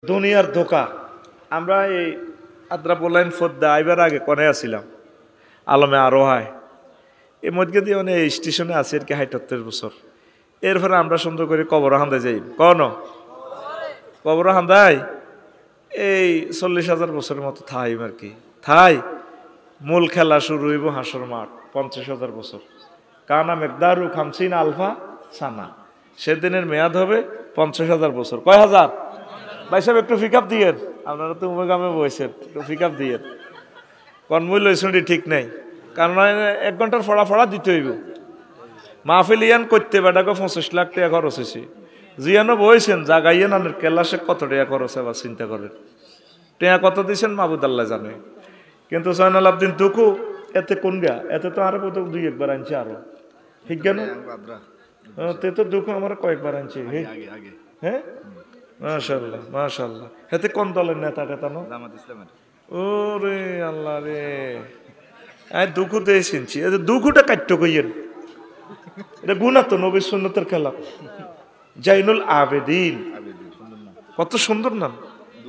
দুনিয়ার ধোকা। আমরা এই আদ্রাপলাইন ফদ্দা আইবার আগে কনে আসছিলাম আলমে আরো হয় এই মধ্যে দিয়ে মানে এই স্টেশনে আছে আর কি ৭৮ বছর। এরপরে আমরা সুন্দর করে কবর হান্দায় যাই কন কবর হান্দায় এই ৪০,০০০ বছরের মতো থাই আর কি থাই। মূল খেলা শুরু হইব হাসর মাঠ ৫০,০০০ বছর। কানা মেকদারু খামসিন আলফা সানা, সেদিনের মেয়াদ হবে ৫০,০০০ বছর। কয় হাজার? ভাই সাহেব একটু পিক আপ দিয়েন, আপনারা তো উমে বসেন, একটু পিক আপ দিয়েন। কনমূল্য শুনটি ঠিক নেই, কারণ ১ ঘন্টার ফড়া দিতে হইব। মাহফিল ইয়ান করতে বেটাকে ২৫ লাখ টাকা খরচ হয়েছে। জিয়ানো বইছেন জাগাইয়েন আনের কেলাসে কত টাকা খরচ আবার চিন্তা করেন। টাকা কত দিয়েছেন মাহবুদ আল্লাহ জানে। কিন্তু জয়নাল আবদিন দুকু এতে কোন গা এতে তো আরো বোধ ২-১ আনছে আরো ঠিক কেন তে তো দুকু আমার কয়েকবার আনছে। হ্যাঁ মাশাআল্লাহ মাশাআল্লাহ। হেতে কোন দলের নেতা টেতা নো? ওরে আল্লাহ রে, দুঃখ দিয়ে শুনছি দুঃখটা কাট্য কইয়েন, এটা গুণা তো নবী সুন্নতের খেলা। জাইনুল আবেদিন কত সুন্দর নাম।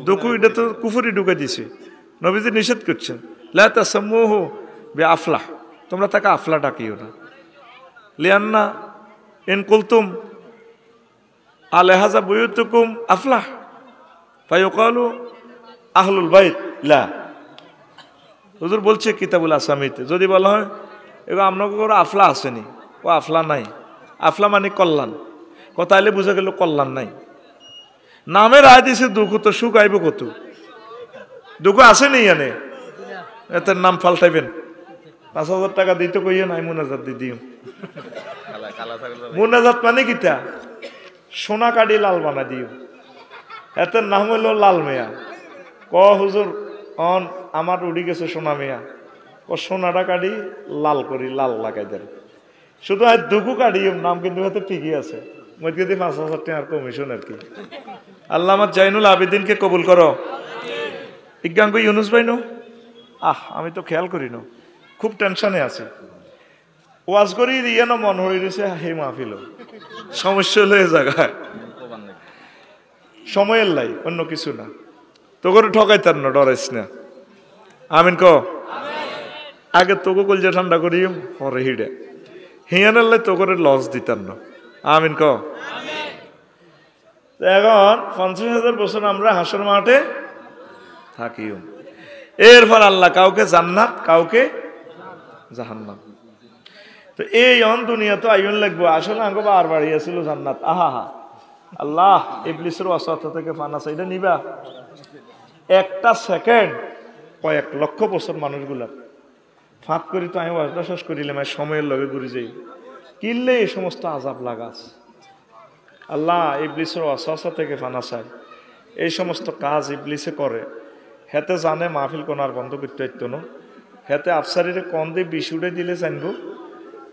দুঃখ এটা তো কুফুরি ঢুকে দিছে, নবীজি নিষেধ করছেন লা তাসাম্মুহু বিআফলাহ, তোমরা তাকে আফলা ডাকিও না। লিয়ান্না ইন কুলতুম আলাইহাযা বুয়ুতুকুম আফলাহ ফায়ুকালু আহলুল বাইত লা। হুজুর বলছে কিতাবুল আসামিতে যদি বলা হয় এবার আপনাকে করে আফলা আসেনি, ও আফলা নাই। আফলা মানে কল্যাণ, কথা এলে বুঝা গেল কল্যাণ নাই। নামের আয় দিছে দুঃখ, তো সুখ আইব কত? দুঃখ আসেনি এনে, এতে নাম পাল্টাইবেন। ৫,০০০ টাকা দিতে কইয়ে নাই মুনাজাত দি দিও। মুনাজাত মানে কিতা? সোনা কাটি লাল বানা দিও। এতে নাম হইল লাল মেয়া। ক হুজুর অন আমার উড়ি গেছে সোনা মেয়া, ও সোনাটা কাটি লাল করি লাল লাগাই দেন। শুধু আর দুঃখু কাটি নাম কিন্তু হাতে ঠিকই আছে। মধ্যে দিয়ে ৫,০০০ টাকার কমিশন আর কি। আল্লাহ আমার জাইনুল আবেদিনকে কবুল করো। ইজ্ঞাঙ্গ ইউনুস ভাই নো আমি তো খেয়াল করি না, খুব টেনশনে আছে। ওয়াজ করি দিয়ে না মন হয়ে গেছে হে মাহফিল সমস্যা হলে জায়গায় সময়ের লাই, অন্য কিছু না। তো করে ঠকাইতার না, ডরাইস না। আমিন ক আগে তোকে কলজা ঠান্ডা করি হরে হিডে হিয়ানের লাই তো করে লস দিতার না। আমিন ক। এখন ৫০,০০০ বছর আমরা হাসর মাঠে থাকিও। এরপর আল্লাহ কাউকে জান্নাত কাউকে জাহান্নাম। তো এই অন দুনিয়া তো আইন লাগবো। আসলে আঙ্গ বার বাড়িয়েছিল জান্নাত। আহা আল্লাহ ইবলিসের অসত থেকে ফানা চাইলে নিবা। একটা সেকেন্ড কয়েক লক্ষ বছর মানুষগুলার ফাঁক করি তো আমি ওয়াজটা শেষ করিলাম সময়ের লগে ঘুরে যাই কিনলে এই সমস্ত আজাব লাগাস। আল্লাহ ইবলিসের অসহসা থেকে ফানা চাই। এই সমস্ত কাজ ইবলিসে করে। হেতে জানে মাহফিল কোন আর বন্ধ করতে হইতো না। হেতে আফসারিরে কন দিয়ে বিশুড়ে দিলে জানবো,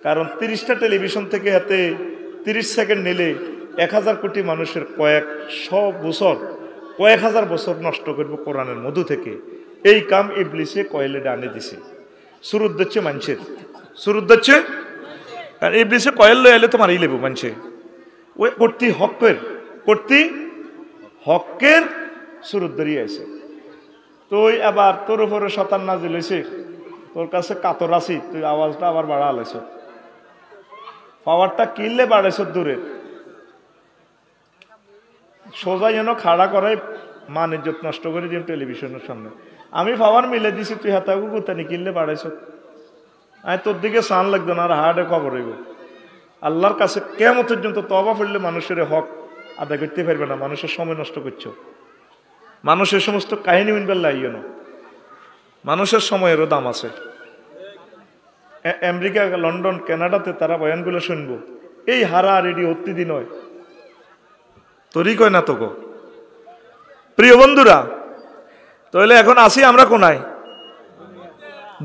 কারণ ৩০টা টেলিভিশন থেকে হাতে ৩০ সেকেন্ড নিলে ১,০০০ কোটি মানুষের কয়েক হাজার বছর নষ্ট করব কোরআনের মধু থেকে। এই কাম ইবলিসে কয়েলে ডানে দিছে। সুরুদ দিচ্ছে মানুষের, সুরুদ দিচ্ছে। কারণ ইবলিসে কয়েল লয়ে এলে তো মারিয়ে লেবো মানুষে। ওই হকের সুরুদ ধরিয়ে আছে। তো আবার তোর উপরে শতান নাজিল হয়েছে, তোর কাছে কাতর আছি, তুই আওয়াজটা আবার বাড়া আলাইছ, পাওয়ারটা কিনলে বাড়াইছ দূরে। সোজা যেন খাড়া করাই মান ইজ্জত নষ্ট করে দিন টেলিভিশনের সামনে। আমি পাওয়ার মিলে দিছি, তুই হাতাগু কোথানি কিনলে বাড়াইছ। আমি তোর দিকে সান লাগতো না, আর হার্টে খবর হইব। আল্লাহর কাছে কেমন পর্যন্ত তবা পড়লে মানুষের হক আদায় করতে পারবে না। মানুষের সময় নষ্ট করছো। মানুষের সমস্ত কাহিনী উনবার লাগিও না। মানুষের সময়েরও দাম আছে। আমেরিকা, লন্ডন, কানাডাতে তারা বয়ানগুলো শুনবো। এই হারা রেডি অত্যদি নয়, তোরই কয় না তোকে। প্রিয় বন্ধুরা, তাহলে এখন আসি আমরা কোনায়?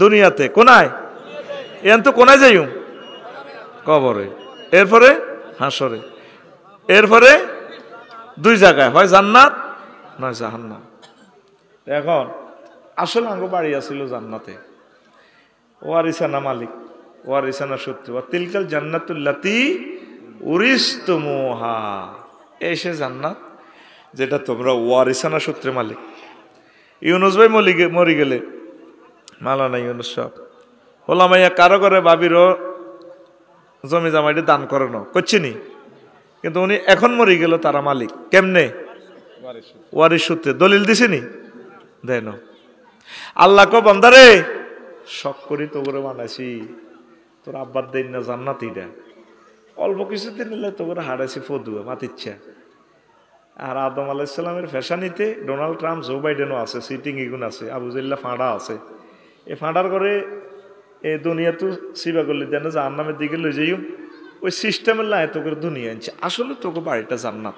দুনিয়াতে কোনায়? এন তো কোনায় যাইও কবরে, এরপরে হাসরে, এরপরে 2 জায়গায়, হয় জান্নাত নয় জাহান্নাম। এখন আসলে আঙ্গ বাড়ি আসিল জান্নাতে। ওয়ারিসানা মালিক, ওয়ারিসানা শত্রু, তিলকাল জান্নাতুল্লাতি উরিস্তুমুহা। এসে জান্নাত যেটা তোমরা ওয়ারিসানা সূত্রে মালিক। ইউনুস ভাই মরি গেলে মালানা ইউনুস সব ওলামাইয়া কারো করে বাবিরও জমি জামাইটি দান করে না করছিনি, কিন্তু উনি এখন মরি গেল তারা মালিক কেমনে? ওয়ারিস সূত্রে দলিল দিছেনি, দেয় না। আল্লাহ কো বান্দারে শখ করি তো করে বানাইছি, তোর আব্বার দেন না জান্নাত, এটা অল্প কিছুদিন নিলে তো করে হারাইছি ফদুয়া মাতিচ্ছা। আর আদম আলাইসাল্লামের ফ্যাশানিতে ডোনাল্ড ট্রাম্প, জো বাইডেনও আছে, সিটিং ইগুন আছে, আবুজাল্লাহ ফাঁড়া আছে। এই ফাঁড়ার করে এই দুনিয়া তো সিবা করলে দেন জাহান নামের দিকে লই যাইও, ওই সিস্টেমের লাই তো করে দুনিয়া আনছে। আসলে তোকে বাড়িটা জান্নাত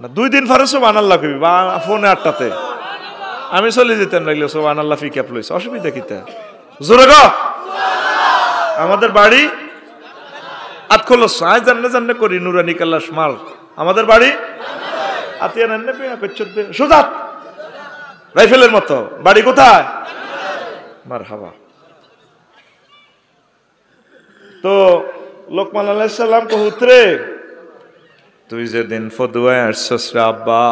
না। 2 দিন পরে সোবান আল্লাহ কবি বা ফোনে 8টাতে আমি চলে যেতেন লাগলে সোবান আল্লাহ ফিক্যাপ লইছে, অসুবিধা কিতা? জোরে গো আমাদের বাড়ি আতখলো সাই জান্নে জান্নে করি নুরানি কাল্লাস মাল, আমাদের বাড়ি আতিয়া নান্নে পেয়া করছে সুজাত রাইফেলের মতো। বাড়ি কোথায়? মারহাবা। তো লোকমান আলাইহিস সালাম কহুতরে তুই যেদিন ফদুয়ায় আসছস রে আব্বা,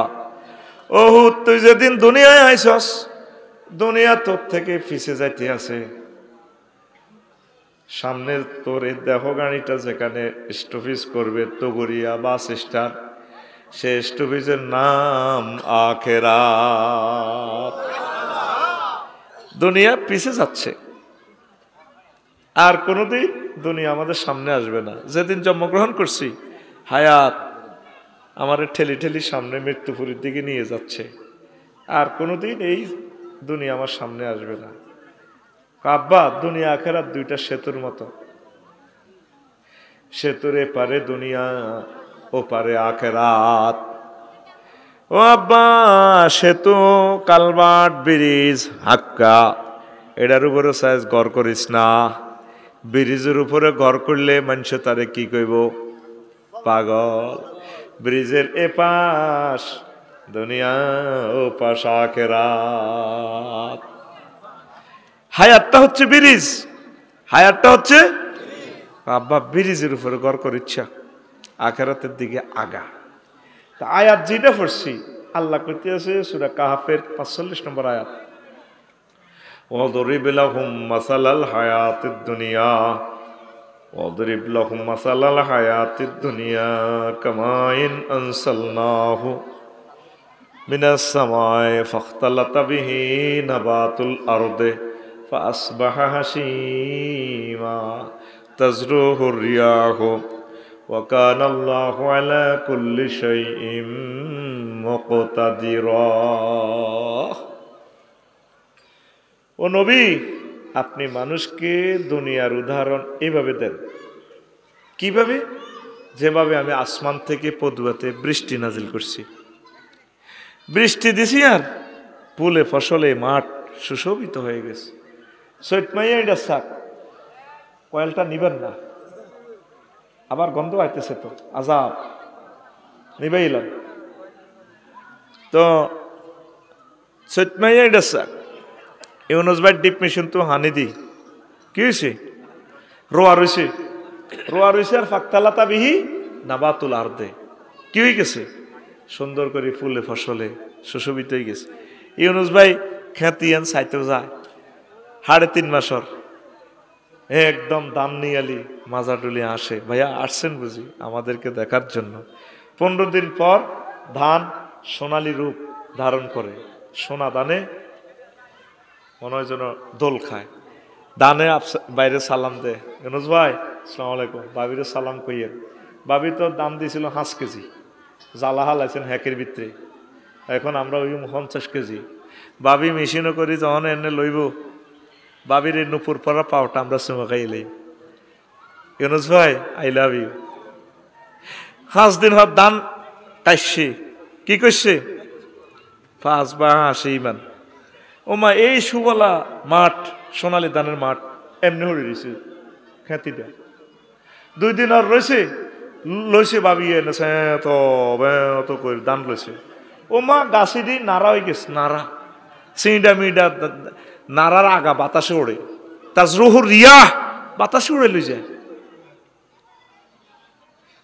ওহুদ তুই যেদিন দুনিয়ায় আইছস, দুনিয়া তোর থেকে ফিসে যাইতে আছে। সামনের তোর এই দেহ গাড়িটা যেখানে স্টপেজ করবে তগরিয়া বাস স্ট্যান্ড, সে স্টপেজের নাম আখিরাত। দুনিয়া পিছে যাচ্ছে, আর কোনোদিন দুনিয়া আমাদের সামনে আসবে না। যেদিন জন্মগ্রহণ করছি হায়াত আমার ঠেলি ঠেলি সামনে মৃত্যুপুরীর দিকে নিয়ে যাচ্ছে, আর কোনোদিন এই দুনিয়া আমার সামনে আসবে না। আব্বা দুনিয়া আখেরাত দুইটা সেতুর মতো, সেতুর এপারে দুনিয়া ও পারে আখেরাত। ও আব্বা সেতু কালভার্ট ব্রিজ হাক্কা এটার উপরে সাইজ ঘর করিস না। ব্রিজের উপরে ঘর করলে মানুষ তারে কি কইব? পাগল। ব্রিজের এপাশ দুনিয়া ও পাশ আখেরাত। হায়াতটা হচ্ছে ব্রিজ, হায়াতটা হচ্ছে আব্বা ব্রিজের উপরে ঘর কর ইচ্ছা, আখেরাতের দিকে আগা। তা আয়াত যেটা পড়ছি আল্লাহ কইতে আছে সূরা কাহফের 45 নম্বর আয়াত, ওয়াদরিব লাহুম মাসালাল হায়াতিদ দুনিয়া, ওয়াদরিব লাহুম মাসালাল হায়াতিদ দুনিয়া কামাইন আনসালনাহু মিনাস সামাই ফাখতালাতা বিহি নাবাতুল আরদে ফাসবাহা হাসিমা তাজরুহুর রিয়াহু ওয়া কানা আল্লাহু আলা কুল্লি শাইইন মুকতাদিরা। ও নবী আপনি মানুষকে দুনিয়ার উদাহরণ এইভাবে দেন। কিভাবে? যেভাবে আমি আসমান থেকে পদুয়াতে বৃষ্টি নাজিল করছি, বৃষ্টি দিছি আর ফুলে ফসলে মাঠ সুশোভিত হয়ে গেছে। সৈত মাইয়া এটা শাক কয়েলটা নিবেন না, আবার গন্ধ আইতেছে তো আজাব, নিবাইলাম তো সৈত মাইয়া এটা শাক। ইউনুস ভাই ডিপ মেশিন তো হানি দি কি হয়েছে? রোয়া রয়েছে, রোয়া রয়েছে আর ফাকতালাতা বিহি নাবাতুল আরদে কি হয়ে গেছে? সুন্দর করে ফুলে ফসলে সুশোভিত হয়ে গেছে। ইউনুস ভাই খ্যাতিয়ান চাইতেও যায় 3.5 মাসর একদম দাম নিয়ালি মাজাডুলি আসে, ভাইয়া আসছেন বুঝি আমাদেরকে দেখার জন্য। 15 দিন পর ধান সোনালী রূপ ধারণ করে, সোনা দানে মনে হয় যেন দোল খায়। দানে বাইরে সালাম দে, ইউনুস ভাই আসসালামু আলাইকুম, বাবিরে সালাম কইয়েন। বাবি তো দাম দিয়েছিল 5 কেজি, জ্বালা হালাইছেন হ্যাকের ভিতরে, এখন আমরা ওই 50 কেজি। বাবি মেশিনও করি যখন এনে লইব, বাবির এই নুপুর পরা পাওটা আমরা চুমা খাইলেই। ইউনুস ভাই আই লাভ ইউ। 5 দিন হওয়ার দান কাইছে কি করছে? 5 বা 80 ইমান। ও মা এই সুবলা মাঠ সোনালী ধানের মাঠ এমনি হয়ে রয়েছে খ্যাতিটা। 2 দিন আর রয়েছে, লইছে বাবি এনেছে তো করে দান লইছে। ও মা গাছি দি নাড়া হয়ে গেছে, নাড়া সিঁড়া মিডা নাড়ার আগা বাতাসে ওড়ে, তাজরুহুর রিয়া বাতাসে উড়ে লই যায়।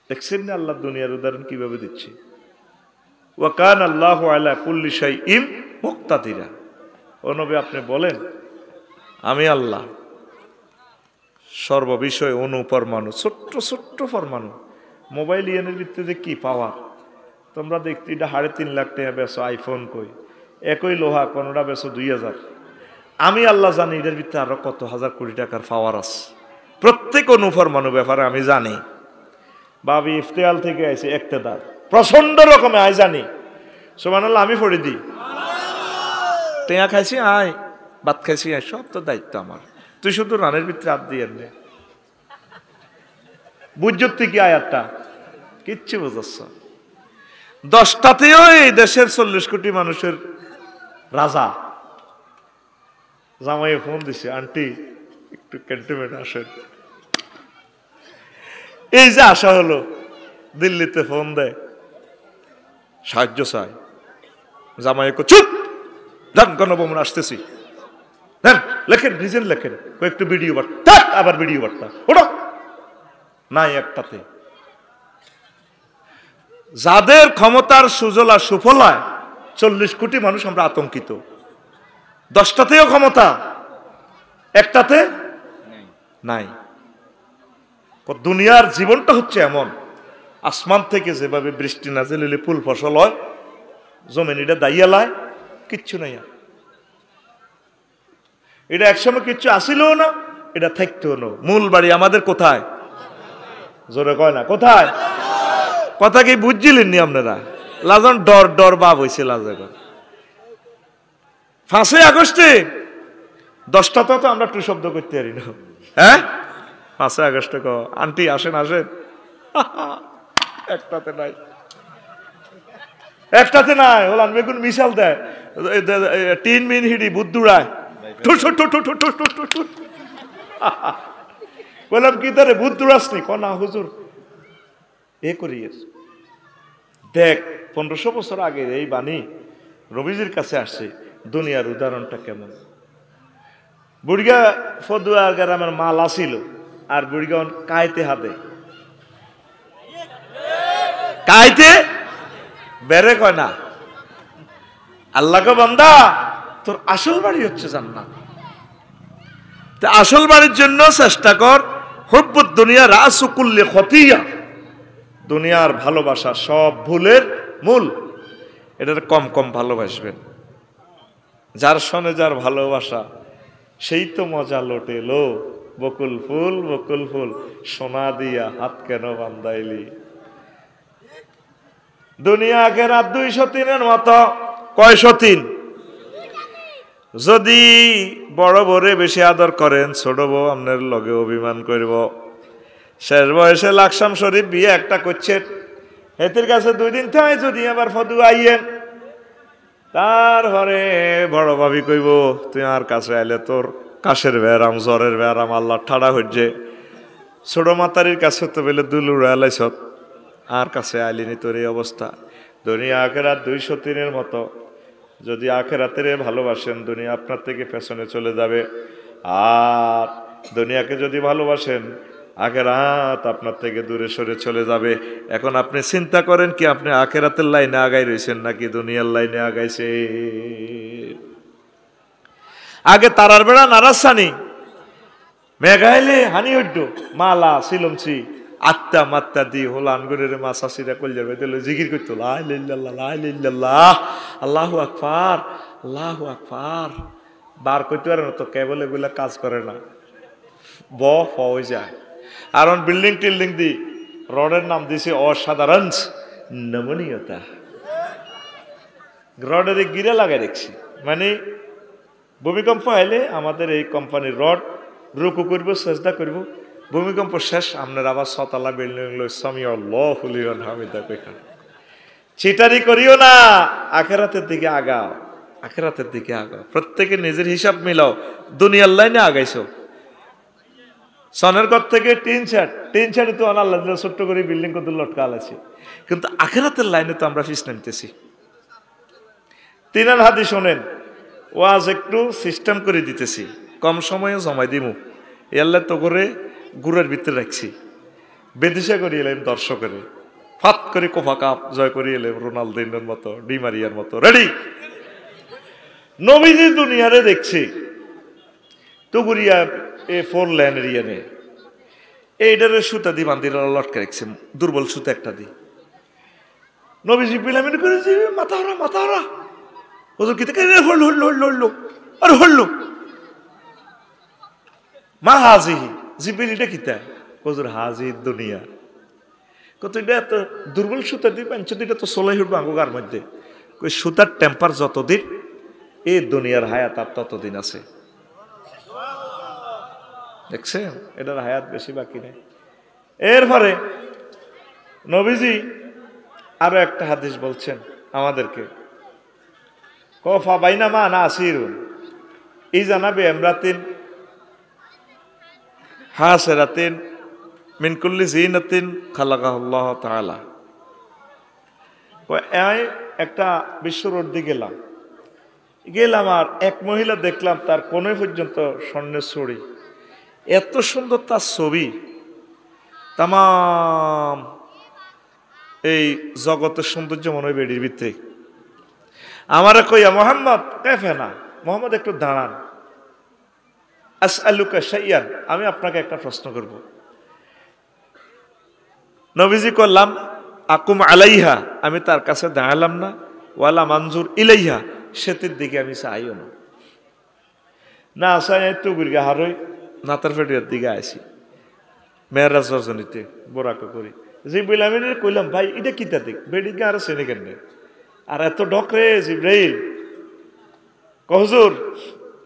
দেখছেন না আল্লাহ দুনিয়ার উদাহরণ কিভাবে দিচ্ছে? ওয়া কানা আল্লাহু আলা কুল্লি শাইইন মুক্তাদিরা। ও নবী আপনি বলেন আমি আল্লাহ সর্ববিষয়ে অনুপরমাণু, ছোট্ট ছোট্ট পরমাণু। মোবাইল ইয়ানের ভিত্তিতে কি পাওয়ার তোমরা দেখতে, এটা 3.5 লাখ টাকা বেছো আইফোন, কই একই লোহা কোনোটা বেছো 2000। আমি আল্লাহ জানি এটার ভিতরে আরো কত হাজার কোটি টাকার পাওয়ার আছে। প্রত্যেক অনুপরমাণু ব্যাপারে আমি জানি। বাবি ইফতেয়াল থেকে আইছে ইক্তেদার প্রচন্ড রকমে আই জানি। সুবহানাল্লাহ আমি পড়ে দিই। টেয়া খাইছি আয়, ভাত খাইছি আয়, সব তো দায়িত্ব আমার। তুই শুধু রানের ভিতরে হাত দিয়ে নে। বুঝতে কি আয়াতটা কিচ্ছু বুঝাচ্ছ। 10টাতেও এই দেশের 40 কোটি মানুষের রাজা। জামাই ফোন দিছে, আন্টি একটু ক্যান্টনমেন্ট আসেন। এই যে আসা হলো, দিল্লিতে ফোন দেয় সাহায্য চাই, জামাই চুপ যান গণভবন আসতেছি, লেখেন রিজেন লেখেন, একটু ভিডিও বার্তা, আবার ভিডিও বার্তা ওটা নাই একটাতে। যাদের ক্ষমতার সুজলা সুফলায় 40 কোটি মানুষ আমরা আতঙ্কিত। 10টাতেও ক্ষমতা, একটাতে নাই। দুনিয়ার জীবনটা হচ্ছে এমন, আসমান থেকে যেভাবে বৃষ্টি নাজিল হলে ফুল ফসল হয়, জমিন এটা দাইয়া লায়, কিচ্ছু নাই। আর এটা একসময় কিচ্ছু আসিল না, এটা থাকতেও না। মূল বাড়ি আমাদের কোথায়? জোরে কয় না কোথায়? কথা কি বুঝছিলেন নি আপনারা? লাজন ডর ডর ভাব হয়েছে লাজন। 5 আগস্টে 10টাতে তো আমরা টু শব্দ করতে পারি না। হ্যাঁ 5 আগস্টে কো আন্টি আসেন আসেন, একটাতে নাই, একটাতে নাই। ওলান বেগুন মিশাল দেয়, 3 মিন হিডি বুদ্ধুরায় বললাম কি তারে বুদ্ধুরাসনি কনা হুজুর এ করিয়ে দেখ। 1500 বছর আগে এই বাণী নবীজির কাছে আসছে। দুনিয়ার উদাহরণটা কেমন। বুড়িগা ফদুয়া গ্রামের মাল আসিল, আর বুড়িগা কাইতে হাতে, কাইতে বেড়ে কয় না, আল্লাহকে বান্দা তোর আসল বাড়ি হচ্ছে জান্নাত। তা আসল বাড়ির জন্য চেষ্টা কর। হুব্বুদ দুনিয়া রাসু কুল্লি খতিয়া, দুনিয়ার ভালোবাসা সব ভুলের মূল। এটার কম কম ভালোবাসবেন। যার সনে যার ভালোবাসা সেই তো মজা লোটে লো, বকুল ফুল সোনা দিয়া হাত কেন বান্ধাইলি। দুনিয়া আখেরাত 203-এর মতো। কয়শো 3? যদি বড় বরে বেশি আদর করেন, ছোট বউ আপনার লগে অভিমান করব। শেষ বয়সে লাকসাম শরীফ বিয়ে একটা করছেন, হেতির কাছে 2 দিন থাই, যদি আবার ফদু আইয়েন, তারপরে বড় ভাবি কইব তুই আর কাছে আইলে তোর কাশের ব্যারাম জ্বরের ব্যারাম আল্লাহ ঠাড়া হইছে। ছোট মাতারির কাছে তো বেলে দুলুড় আলাইছ, আর কাছে আইলিনি তোর এই অবস্থা। দুনিয়া আখেরাত 203-এর মতো। যদি আখেরাতের ভালোবাসেন, দুনিয়া আপনার থেকে পেছনে চলে যাবে। আর দুনিয়াকে যদি ভালোবাসেন, আখেরাত আপনার থেকে দূরে সরে চলে যাবে। এখন আপনি চিন্তা করেন কি আপনি আখেরাতের লাইনে আগাই রয়েছেন নাকি দুনিয়ার লাইনে আগাইছে? আগে তারার বেড়া নারাসানি মেঘাইলে হানি হইড মালা সিলমছি আত্মা মাত্তা দি হল আনগুনের মাছা সিরা কলজার বেদিল জিকির করতো লা ইলাহা ইল্লাল্লাহ লা ইলাহা ইল্লাল্লাহ আল্লাহু আকবার আল্লাহু আকবার। বার করতে পারে না তো, কেবল এগুলা কাজ করে না, হয়ে যায়। আর বিল্ডিং টিল্ডিং দি রডের নাম দিছে অসাধারণ নমনীয়তা। রডের গিরে লাগাই দেখছি, মানে ভূমিকম্প আইলে আমাদের এই কোম্পানির রড রুকু করবো, চেষ্টা করবো, ভূমিকম্প শেষ আপনার আবার 6তলা বিল্ডিং লই সামিআল্লাহু লিমান হামিদা কইখানে। চিটারি করিও না, আখেরাতের দিকে আগাও, আখেরাতের দিকে আগাও। প্রত্যেকে নিজের হিসাব মিলাও। দুনিয়ার লাইনে আগাইছো, সনের ঘর থেকে টিন ছাড়ি তো আল্লাহ ছোট্ট করে বিল্ডিং কত লটকাল আছে, কিন্তু আখেরাতের লাইনে তো আমরা ফিস নামতেছি। 3 হাদিস শোনেন, ওয়াজ একটু সিস্টেম করে দিতেছি, কম সময়ে জমাই দিমু। এল্লা তো করে গুড়ের ভিতরে রাখছি, বেদিশা করি এলাম দর্শকের। ফাত করে কোফা কাপ জয় করে এলে রোনালদিনোর মতো ডিমারিয়ার মতো রেডি। নবীজি দুনিয়ারে দেখছি তুগুরিয়া এ 4 লেন এরিয়ানে এইটারে সুতা দি বান্দিরা লটকে রাখছে, দুর্বল সুতা একটা দি। নবীজি পিলামিন করেছি মাথা হরা হুজুর কি থেকে হল্লো আর হল্লো মা হাজিহি জিবিল এটা কিতা হুজুর হাজি দুনিয়া কত এটা এত দুর্বল সুতা দি পাঞ্চ দিটা তো সোলাই উঠবে আঙ্গুগার মধ্যে কই সুতার টেম্পার যতদিন এই দুনিয়ার হায়াত আর ততদিন আছে। দেখছেন এটার হায়াত বেশি বাকি নেই। এরপরে নবীজি আরো একটা হাদিস বলছেন আমাদেরকে, কফা বাইনা মা না আসিরুন এই জানাবে এমরাতিন হাসেরাতিন মিন কুল্লি জিনাতিন খালাকাহুল্লাহ তাআলা। একটা বিশ্ব রোড দিয়ে গেলাম আর এক মহিলা দেখলাম তার কোণে পর্যন্ত স্বর্ণের ছড়ি, এত সুন্দর তার ছবি, তামাম এই জগতের সৌন্দর্য মনে হয় বেডির ভিতরে। আমারে কইয়া মোহাম্মদ কেফে না, মোহাম্মদ একটু দাঁড়ান, আসআলুকা শাইয়ান, আমি আপনাকে একটা প্রশ্ন করব। নবীজি করলাম আকুম আলাইহা, আমি তার কাছে দাঁড়ালাম না, ওয়ালা মানজুর ইলাইহা, সেতির দিকে আমি চাইও না চাই একটু গুরগা হারই নাতার ফেটিয়ার দিকে আইসি মেয়েরাজ রজনীতে বোরাকে করি জিব্রাইল আমিনের কইলাম ভাই এটা কিতা দিক বেডিকে আর চেনে কেন আর এত ডকরে জিব্রাইল হুজুর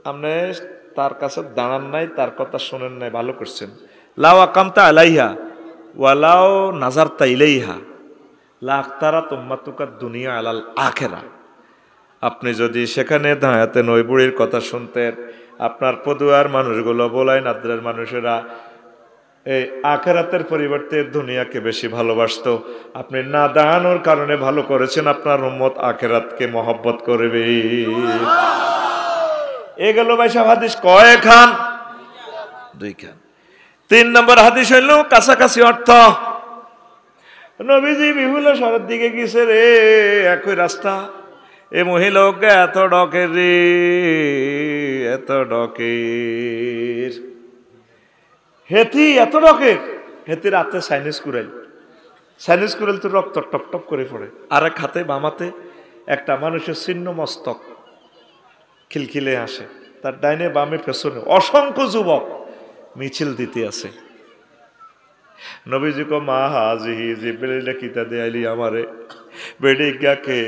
আপনি তার কাছে দাঁড়ান নাই, তার কথা শোনেন নাই, ভালো করছেন। লাও আকামতা আলাইহা ওয়ালাও নাজারতা ইলাইহা লা আখতারা তুম্মাতুকা দুনিয়া আলাল আখিরা। আপনি যদি সেখানে দাঁড়াতেন ওই বুড়ির কথা শুনতেন, আপনার পদুয়ার মানুষগুলো বলাই নাদ্রের মানুষেরা এই আখিরাতের পরিবর্তে দুনিয়াকে বেশি ভালোবাসতো। আপনি না দাঁড়ানোর কারণে ভালো করেছেন, আপনার উম্মত আখিরাতকে মহব্বত করবে। এ গেল ভাই সব হাদিস কয় খান? 2 খান। 3 নম্বর হাদিস হইল কাছাকাছি অর্থ। নবীজি বিভিন্ন শহরের দিকে গেছে রে, একই রাস্তা, এ মহিলাকে এত ডকের রে, এত ডকের হেতি, এত ডকের হেতি, রাতে সাইনিস কুড়াইল তো রক্ত টপ টপ করে পড়ে। আর এক হাতে বামাতে একটা মানুষের ছিন্ন মস্তক খিলখিলে আসে, তার ডাইনে বামে পেছনে অসংখ্য যুবক মিছিল দিতে আছে। নবীজি কো মা হাজিহি জিব্রাইল কিতা দেয়ালি আমারে বেডিগাকে,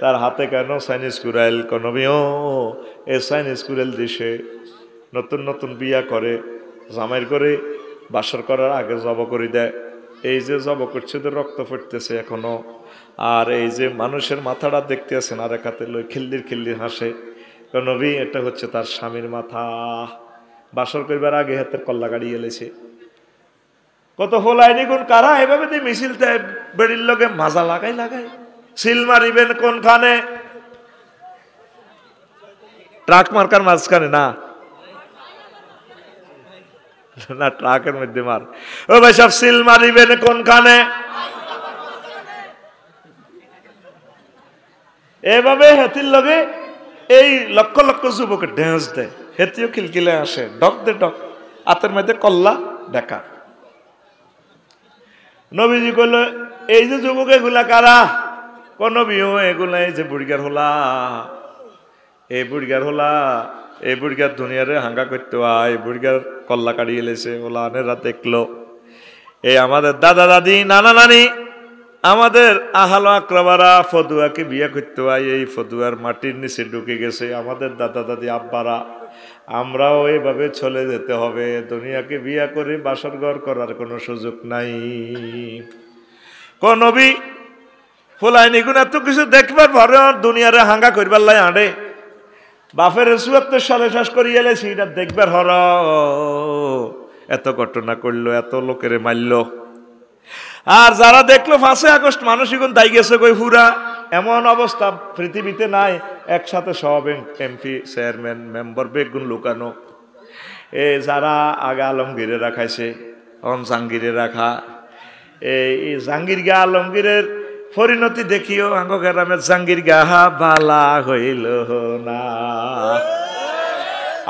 তার হাতে কেন সাইনিস কুরাইল? নবীও এ সাইনিস কুরাইল দিশে নতুন নতুন বিয়া করে, জামাইর করে বাসর করার আগে জব করে দেয়। এই যে জব করছে তো রক্ত ফুটতেছে এখনো, আর এই যে মানুষের মাথাটা দেখতে আছেন আর এক হাতে লই খিল্লির হাসে। নবী এটা হচ্ছে তার স্বামীর মাথা, বাসর করবার আগে হাতের কল্লা গাড়ি এলেছে। কত হোলাইনি গুণ কারা এভাবে দিয়ে মিছিল দেয়, বেড়ির লগে মাজা লাগাই সিল মারিবেন কোনখানে? ট্রাক মার্কার মাঝখানে না, না ট্রাকের মধ্যে মার। ও ভাই সব সিল মারিবেন কোনখানে? এভাবে হেতির লগে এই লক্ষ লক্ষ যুবকের ড্যান্স দেয়, হেতিও খিলখিলে আসে, ডক দে ডক, হাতের মধ্যে কল্লা দেখা। নবীজি কইল এই যে যুবক এগুলা কারা? নবীও এগুলা এই যে বুড়িগার হোলা, এই বুড়িগার হোলা, এই বুড়িগার দুনিয়ারে হাঙ্গা করতে হয়, বুড়িগার কল্লা কাড়িয়ে এলেছে। ওলা আনেরা দেখলো এই আমাদের দাদা দাদি নানা নানি আমাদের আহালো আকরাবারা ফদুয়াকে বিয়ে করতে হয়, এই ফদুয়ার মাটির নিচে ঢুকে গেছে আমাদের দাদা দাদি আব্বারা। আমরাও এইভাবে চলে যেতে হবে, দুনিয়াকে বিয়া করে বাসর ঘর করার কোনো সুযোগ নাই। কোন নবী ফুলাইনি গুণ এত কিছু দেখবার পরে দুনিয়ারে হাঙ্গা করবার লাই আঁড়ে, বাপের ৭৪ সালে শেষ করিয়ে এলেছি, এটা দেখবার হর এত ঘটনা করলো, এত লোকের মারল। আর যারা দেখলো 5 আগস্ট মানুষই গুণ দায়ী গেছে কই পুরা, এমন অবস্থা পৃথিবীতে নাই। একসাথে সব এমপি চেয়ারম্যান মেম্বার বেগুন লুকানো। যারা আগে আলমগীরে রাখাইছে, জাহাঙ্গীরে রাখা, এই জাহাঙ্গীর গা আলমগীরের পরিণতি দেখিও আঙ্গ গ্রামের জাহাঙ্গীর গাহা বালা হইল না।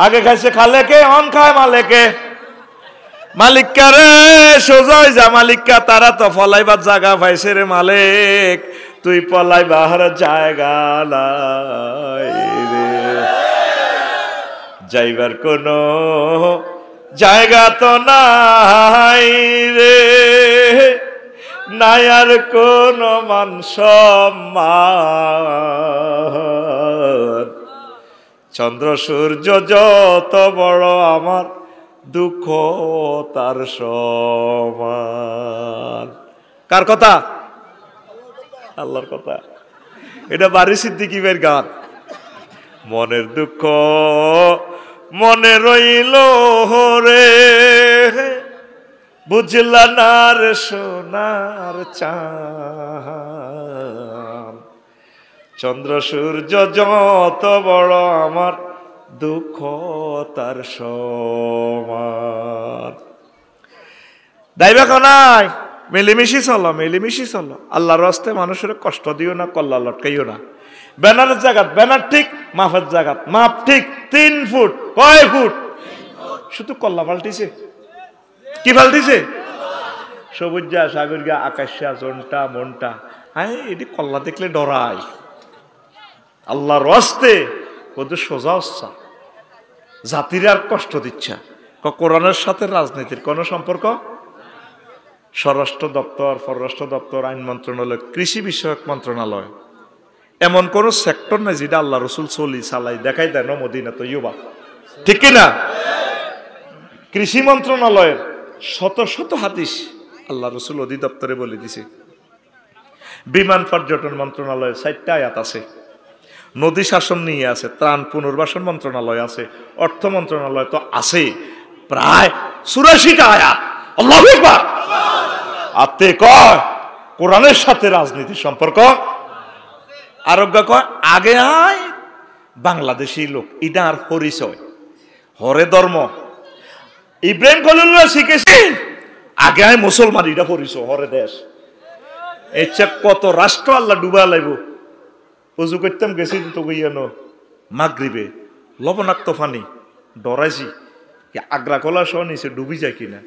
আগে খাইছে খালেকে, অন খায় মালেকে। মালিককা রে সোজা হই যা, মালিককা তারা তো ফলাইবার জায়গা পাইছে রে মালিক, তুই পলাইবার জায়গা নাই রে। যাইবার কোনো জায়গা তো নাই রে, নাই আর কোন মান সম্মান। চন্দ্র সূর্য যত বড় আমার দুঃখ তার সমান। কার কথা? আল্লাহর কথা। এটা বারি সিদ্দিকী ভাইয়ের গান। মনের দুঃখ মনে রইল রে, বুঝলা না রে সোনার চাঁদ। চন্দ্র সূর্য যত বড় আমার দুঃখ তার সমান। দাইবা কোনায় মিলিমিশি চলো, মিলিমিশি চলো। আল্লাহর রাস্তে মানুষের কষ্ট দিও না, কল্লা লটকাইও না। ব্যানারের জায়গাত ব্যানার ঠিক, মাফের জায়গাত মাপ ঠিক। 3 ফুট, কয় ফুট? শুধু কল্লা পাল্টিছে। কি পাল্টিছে? সবুজা, সাগরিয়া, আকাশা, জনটা, মনটা। হ্যাঁ, এটি কল্লা দেখলে ডরাই। আল্লাহর রাস্তে ওদের সোজা হচ্ছা, জাতির আর কষ্ট দিচ্ছা। কোরআনের সাথে রাজনীতির কোনো সম্পর্ক? স্বরাষ্ট্র দপ্তর, পররাষ্ট্র দপ্তর, আইন মন্ত্রণালয়, কৃষি বিষয়ক মন্ত্রণালয়, এমন কোন সেক্টর নাই যেটা আল্লাহ রসুল চলি চালাই দেখাই দেয় না মদিনা তো ইউবা, ঠিক কিনা? কৃষি মন্ত্রণালয়ের শত শত হাদিস আল্লাহ রসুল অধিদপ্তরে বলে দিছে। বিমান পর্যটন মন্ত্রণালয়ের 4টা আয়াত আছে। নদী শাসন নিয়ে আছে, ত্রাণ পুনর্বাসন মন্ত্রণালয় আছে, অর্থ মন্ত্রণালয় তো আছে, প্রায় 84টা আয়াত। আল্লাহু আকবার। আতে কয় কোরআনের সাথে রাজনীতির সম্পর্ক। আরোগ্য কয় আগে আয় বাংলাদেশি লোক, এটা আর পরিচয় হরে ধর্ম। ইব্রাহিম খলিলুল্লাহ শিখেছেন আগে আয় মুসলমান, এটা পরিচয় হরে দেশ। এই চেক কত রাষ্ট্র আল্লাহ ডুবা লাইব। উজু করতাম গেছি তো গইয়ানো মাগরিবে, লবণাক্ত পানি ডরাইছি আগ্রা কলা সহ নিচে ডুবি যায় কিনা।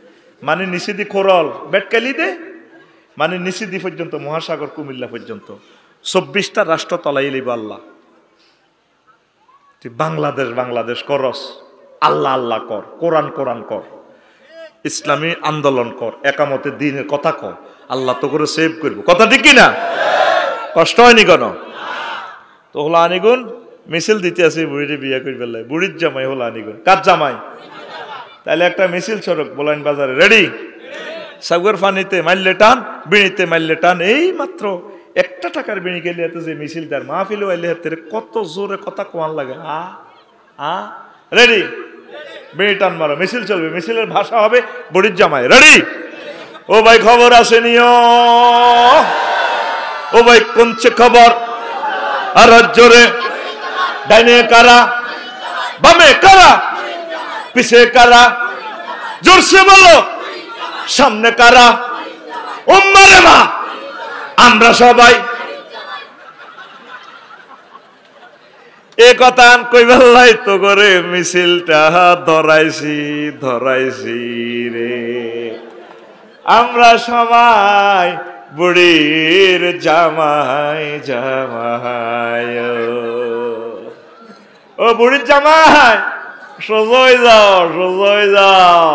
মানে নিচে দি খোরল বেটকালি দে, মানে নিচে দি পর্যন্ত মহাসাগর কুমিল্লা পর্যন্ত 24টা রাষ্ট্র তলাই লিব আল্লাহ। তুই বাংলাদেশ বাংলাদেশ করস, আল্লাহ আল্লাহ কর, কোরআন কোরআন কর, ইসলামী আন্দোলন কর, একামতে দিনের কথা কর, আল্লাহ তো করে সেভ করবো। কথা ঠিক কিনা? কষ্ট হয়নি কেন? তো হলো আনিগুন মিছিল দিতে আসি বুড়িরে বিয়ে করে ফেললে, বুড়ির জামাই হলো আনিগুন। কার জামাই? তাহলে একটা মিছিল সড়ক বলাইন বাজারে রেডি, সাগর ফানিতে মারলে টান, বিড়িতে মারলে টান। এই মাত্র 1 টাকার বিড়ি গেলে এত যে মিছিল তার মাহফিল আইলে হাতে কত জোরে কথা কোয়ান লাগে। রেডি, বিড়ি টান মারো, মিছিল চলবে। মিছিলের ভাষা হবে বুড়ির জামাই। রেডি? ও ভাই খবর আসেনিও, ও ভাই কোনছে খবর? আর জোরে ডাইনে কারা, বামে কারা, পিছে কারা, জোরসে বলো সামনে কারা? উম্মারে মা আমরা সবাই। এ কথা কইবাল্লাই তো করে মিছিলটা ধরাইছি ধরাইছি রে। আমরা সবাই বুড়ির জামাই জামাই, ও বুড়ির জামাই সোজই যাও সোজই যাও।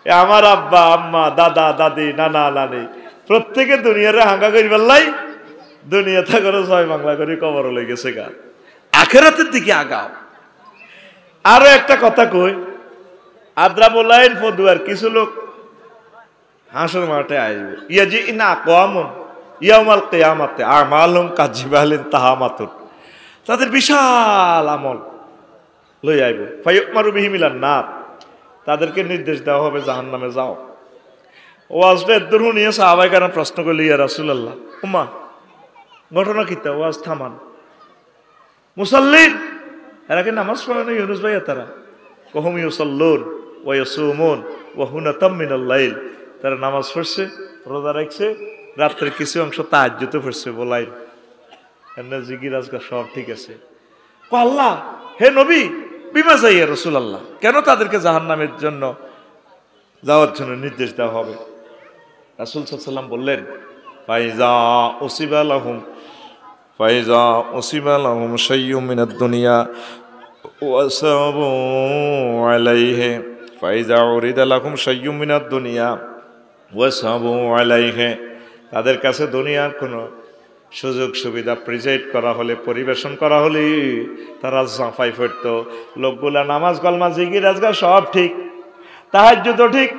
আমার আব্বা আম্মা দাদা দাদি নানা নানি প্রত্যেকে দুনিয়ারে হাঙ্গা করি বেল্লাই, দুনিয়া থাকারও 6 বাংলা করে কবর হয়ে গেছে গা। আখেরাতের দিকে আগাও। আরো একটা কথা কই, আদ্রা বলাইন ফদুয়ার কিছু লোক হাসর মাঠে আসবে। ইয়াজি ইনা আকওয়ামুন ইয়াউমাল কিয়ামাতে আমালুম কাজিবালিন তাহামাতুন। তাদের বিশাল আমল লই আইব, ফায়ুমারু বিহি মিলান নার, তাদেরকে নির্দেশ দেওয়া হবে জাহান্নামে যাও। ওয়াজটা এদুর শুনিয়ে সাহাবায়ে কেরাম প্রশ্ন করল, ইয়া রাসূলুল্লাহ উম্মা ঘটনা কিতা? ওয়াজ থামান। মুসাল্লিন এরা কি নামাজ পড়ে না ইউনুস ভাইয়া? তারা কহুম ইউসাল্লুন ওয়া ইয়াসুমুন ওয়া হুনাতাম মিনাল লাইল। তারা নামাজ পড়ছে, রোজা রাখছে, রাত্রের কিছু অংশ তাহাজ্জুদে পড়ছে, বলাই এমনি জিকির আজকাল সব ঠিক আছে। আল্লাহ, হে নবী, বিমা যাইয়া রাসূলুল্লাহ, কেন তাদেরকে জাহান্নামের জন্য যাওয়ার জন্য নির্দেশ দেওয়া হবে? রাসূল সাল্লাল্লাহু আলাইহি ওয়াসাল্লাম বললেন, ফাইজা উসিবা লাহুম শাইয়্যুম মিনাদ দুনিয়া ওয়াসাবু আলাইহি, ফাইজা উরিদা লাহুম শাইয়্যুম মিনাদ দুনিয়া ওয়াসাবু আলাইহি। তাদের কাছে দুনিয়ার কোনো সুযোগ সুবিধা প্রেজেন্ট করা হলে, পরিবেশন করা হলে তারা ঝাঁপাই পড়ত। লোকগুলা নামাজ কলমা জিকির আজকাল সব ঠিক, তাহাজ্জুদও ঠিক,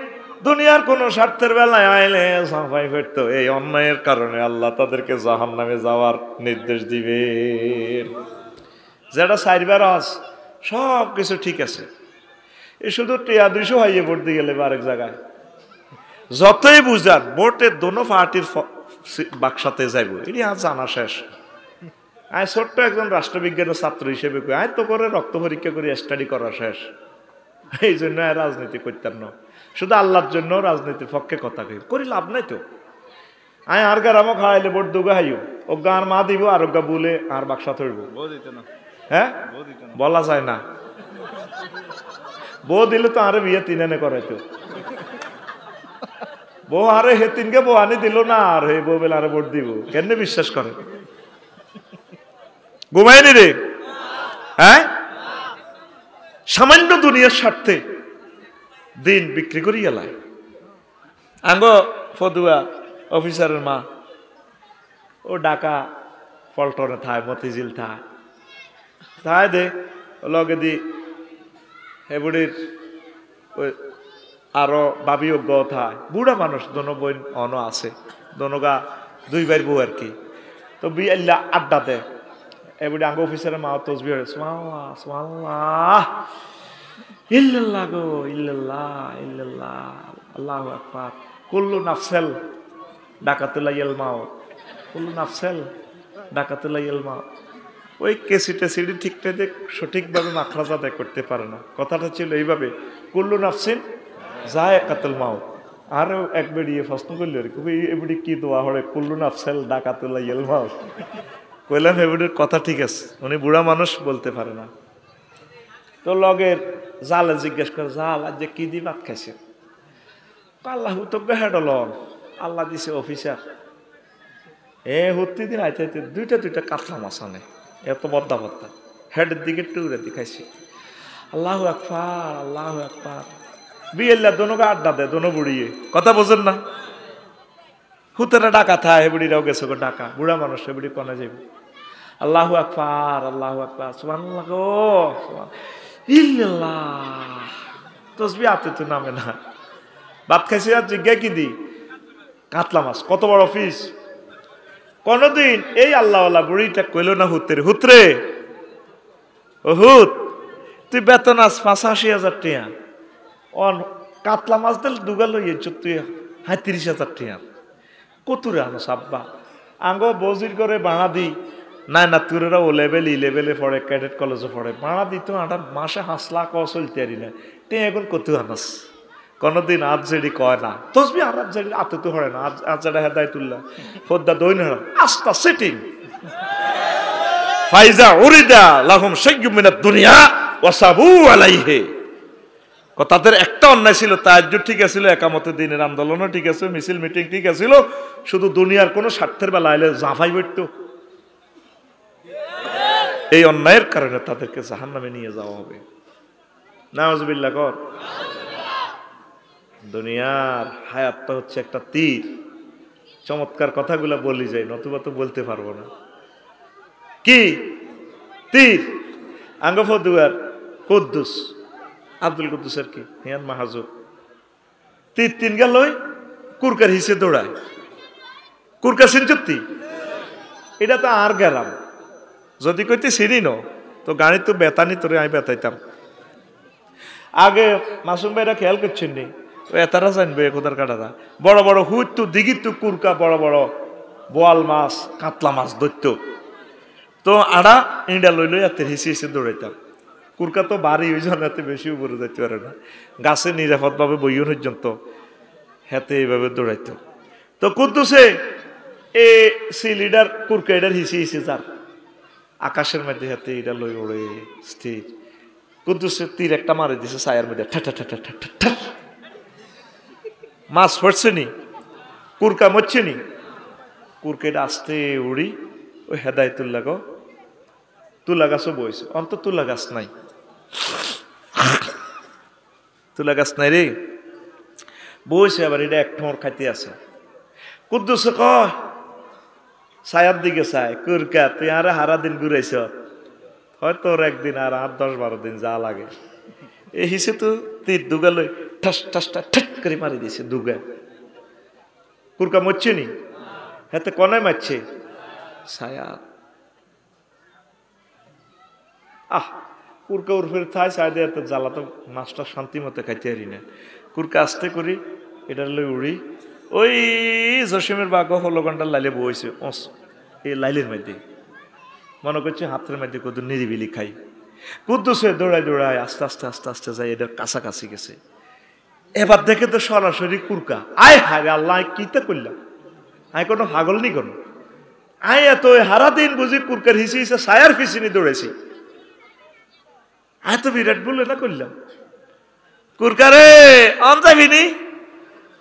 দুনিয়ার কোনো স্বার্থের বেলায় আইলে ঝাঁপাই পড়ত। এই অন্যায়ের কারণে আল্লাহ তাদেরকে জাহান্নামে যাওয়ার নির্দেশ দিবে। যেটা চাইবার আজ সব কিছু ঠিক আছে, এই শুধু টিয়া 200 হাইয়ে ভোট দিয়ে গেলে আরেক জায়গায় যতই বুঝান ভোটের দোনো পার্টির বাক্সাতে যাইব, এটি আজ জানা শেষ। আয় ছোট্ট একজন রাষ্ট্রবিজ্ঞানের ছাত্র হিসেবে আয় তো করে রক্ত পরীক্ষা করে স্টাডি করা শেষ। এই জন্য রাজনীতি করতাম না, শুধু আল্লাহর জন্য রাজনীতির পক্ষে কথা করি লাভ নাই তো। আয় আর গারামো খাওয়াইলে ভোট দুগা হাইও, অজ্ঞা আর মা দিব, আর অজ্ঞা বলে আর বাক্সা থইব। হ্যাঁ, বলা যায় না। বউ দিলে তো আরে বিয়ে 3 এনে করাইতো, বউ আরে হে 3কে বউ আনি দিল না, আর হে বউ বেলা আরে ভোট দিব। কেন বিশ্বাস করে? ঘুমায়নি রে? হ্যাঁ, সামান্য দুনিয়ার স্বার্থে দিন বিক্রি করি গেলায়। আঙ্গ ফদুয়া অফিসারের মা ও ঢাকা পল্টনে থায়, মতিঝিল থায় দে লগে দি হেবুড়ির ওই আরো বাবি অজ্ঞ থায়, বুড়া মানুষ, দোনো বোন অন আছে, দোনোগা 2 ভাইয়ের বউ আর কি। তো বিয়াল্লা আড্ডা দেয় এবারে আঙ্গ অফিসারের মা তসবিহ পড়ে, সুবহানাল্লাহ সুবহানাল্লাহ ইল্লাল্লাহ গো ইল্লাল্লাহ ইল্লাল্লাহ আল্লাহু আকবার, কুল্লু নাফসেল ডাকাতুল্লাহিল মাউত, কুল্লু নাফসেল ডাকাতুল্লাহিল মাউত। ওই কেসিটা সিডি ঠিকঠাক সঠিকভাবে মাখরাজ আদায় করতে পারে না। কথাটা ছিল এইভাবে, কুল্লু নাফসিন যায়কাতুল মাউত। আরও এক বেরিয়ে প্রশ্ন করল, এবারে কি দোয়া হরে কুল্লু নাফসেল ডাকাতুল্লাহিল মাউত। কইলাম এবারের কথা ঠিক আছে, উনি বুড়া মানুষ বলতে পারে না। তো লগের জালে জিজ্ঞেস করে, জাল আজ যে কি দি ভাত খাইছে? আল্লাহ তো বেহাডলন, আল্লাহ দিছে অফিসার। হত্তি দিন আইতে আইতে 2টা কাতলা মাছ আনে, এত বদ্দা হেডের দিকে টুরে দেখাইছি। আল্লাহু আকবার আল্লাহু আকবার। বিয়েল্লা দোনোকে আড্ডা দেয়, দোনো বুড়িয়ে কথা বোঝেন না। হুতেরা ডাকা থায়, হেবুড়িরাও গেছে গো ডাকা, বুড়া মানুষ হেবুড়ি কনে যাইব। আল্লাহু আকবার আল্লাহু আকবার সুবহানাল্লাহ গো ইল্লাল্লাহ, তসবি হাতে তো নামে না। ভাত খাইছে আর জিজ্ঞা কি দি? কাতলা মাছ। কত বড় অফিস? কোনদিন এই আল্লাহওয়ালা বুড়িটা কইল না হুতরে, হুতরে ও হুত, তুই বেতন আস 85,000 টাকা, অন কাতলা মাছ দিল দুগা লইয়ে তুই 35,000 টাকা কতুরে আনো সাব্বা। আঙ্গ বজির করে বাড়া দি নাই না, তুরেরা ও লেভেল ই লেভেলে পড়ে, ক্যাডেট কলেজে পড়ে, বাড়া দিত আটার মাসে 5 লাখ চলতে পারি না। তে এখন কত আনাস? কোনদিন আজ যেডি কয় না তসবি, আর যেডি আতে তো হয় না, আজ যেটা হেদায়তুল্লাহ ফদ্দা দইন আস্তা সিটিং ফাইজা উরিদা লাহুম শাইয়্যুম মিনাদ দুনিয়া ওয়াসাবু আলাইহি। তাদের একটা অন্যায় ছিল, তাহাজ্জুদ ঠিক আছিল, একামতে দিনের আন্দোলনও ঠিক আছে, মিছিল মিটিং ঠিক আছিল, শুধু দুনিয়ার কোনো স্বার্থের বেলা আইলে জাফাই পড়তো। এই অন্যায়ের কারণে তাদেরকে জাহান্নামে নিয়ে যাওয়া হবে। নাউজুবিল্লাহ কর। দুনিয়ার হায়াতটা হচ্ছে একটা তীর। চমৎকার কথাগুলো বলি যাই, নতুবা তো বলতে পারবো না। কি তীর? আঙ্গফদুয়ার কুদ্দুস, আব্দুল কুদ্দুসের কি হিয়ান মাহাজুর তীর 3 গেল কুরকার হিসে দৌড়ায়। কুরকা সিনচুত্তি এটা তো আর গেলাম যদি কইতে চিনি ন তো গাড়ি তো বেতানি তোরে আমি বেতাইতাম। আগে মাসুম ভাইরা খেয়াল করছেন নি, এতারা জানবে কোদার কাটারা বড় বড় হুইত তো দিঘির তো কুরকা বড় বড় বোয়াল মাছ কাতলা মাছ ধরত, তো আড়া ইন্ডা লই লই এতে হিসে হিসে দৌড়াইতাম। কুরকা তো বাড়ি ওই জন্য এত বেশি উপরে যাইতে পারে না, গাছে নিরাপদভাবে বইও পর্যন্ত হাতে এইভাবে দৌড়াইতো। তো কুদ্দুসে এ সি লিডার কুরকেডার হিসি হিসি যার আকাশের মধ্যে হাতে এটা লই ওড়ে স্থির। কুদ্দুসে তীর একটা মারে দিছে ছায়ার মধ্যে, ঠা ঠা ঠা ঠা ঠা ঠা। মাছ পড়ছে নি, কুরকা মরছে নি, কুরকেট আসতে উড়ি ওই হেদায়তুল্লাহ গো তুলা গাছও বইছে, অন্ত তুলা গাছ নাই, তুলা গাছ নাই রে, বইছে আবার এটা এক ঠোঁর খাইতে আছে। কুদ্দুস কয় ছায়ার দিকে চায়, কুরকা তুই আর হারা দিন ঘুরাইছ, হয়তো ওর একদিন আর 8-10-12 দিন যা লাগে। এ হিসে তো তীর দুগা লই ঠাস ঠাসটা ঠাট করে মারি দিছে দুগা। কুরকা মরছে নি, হাতে কনায় মারছে ছায়া। আহ কুরকা উর্ফের থাই ছায় দিয়ে এত জ্বালা তো মাছটা শান্তি মতো খাইতে পারি না। কুরকা আস্তে করি এটার লই উড়ি ওই জসিমের বাঘ হলো ঘন্টার লাইলে বইছে এই লাইলের মধ্যে মনে করছে হাতের মধ্যে কত নিরিবিলি খাই। কুদ্দুসে দৌড়ায় দৌড়ায় আস্তে আস্তে আস্তে আস্তে যায় এটার কাছাকাছি গেছে। এবার দেখে তো সরাসরি কুরকা। আয় হায় আল্লাহ কিতে করলাম, আয় কোনো হাগল নি কোনো, আয় এত হারা দিন বুঝি কুরকার হিসি হিসে ছায়ার ফিসিনি দৌড়েছি, আয় তো বিরাট বলে না করলাম। কুরকারে অন যাবিনি,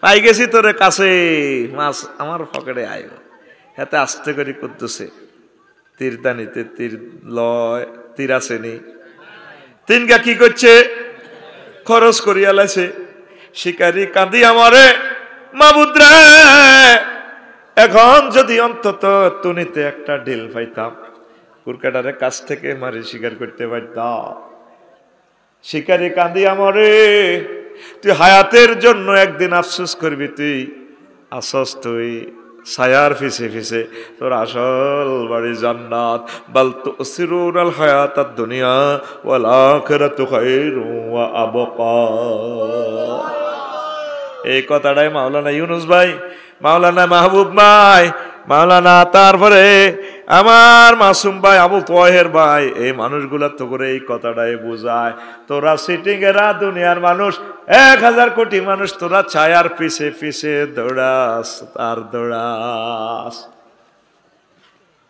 পাই গেছি তোরে কাছে, মাছ আমার পকেটে আয়। হাতে আস্তে করে কুদ্দুসে তীর দানিতে তীর লয়, তীর আসেনি, তিনগা কি করছে খরচ করিয়া লাইছে। শিকারি কাঁদি আমারে মাবুদ্রা, এখন যদি অন্তত তুনিতে একটা ঢিল পাইতাম, কুরকাটারে কাছ থেকে মারি শিকার করতে পারতাম। শিকারি কাঁদি আমারে, তুই হায়াতের জন্য একদিন আফসোস করবি, তুই আসস তুই ছায়ার ফিসে ফিসে, তোর আসল বাড়ি জান্নাত। বাল তুসিরুনাল হায়াতাদ দুনিয়া ওয়াল আখিরাতু খায়রুন ওয়া আবকা। এই কথাটাই মাওলানা ইউনুস ভাই, মাওলানা মাহবুব ভাই, মাওলানা তারপরে আমার মাসুম ভাই আবু তোহের ভাই, এই মানুষগুলা তো করে এই কথাটাই বোঝায়, তোরা সিটিং এরা দুনিয়ার মানুষ 1000 কোটি মানুষ, তোরা ছায়ার পিছে পিছে দৌড়াস আর দৌড়াস।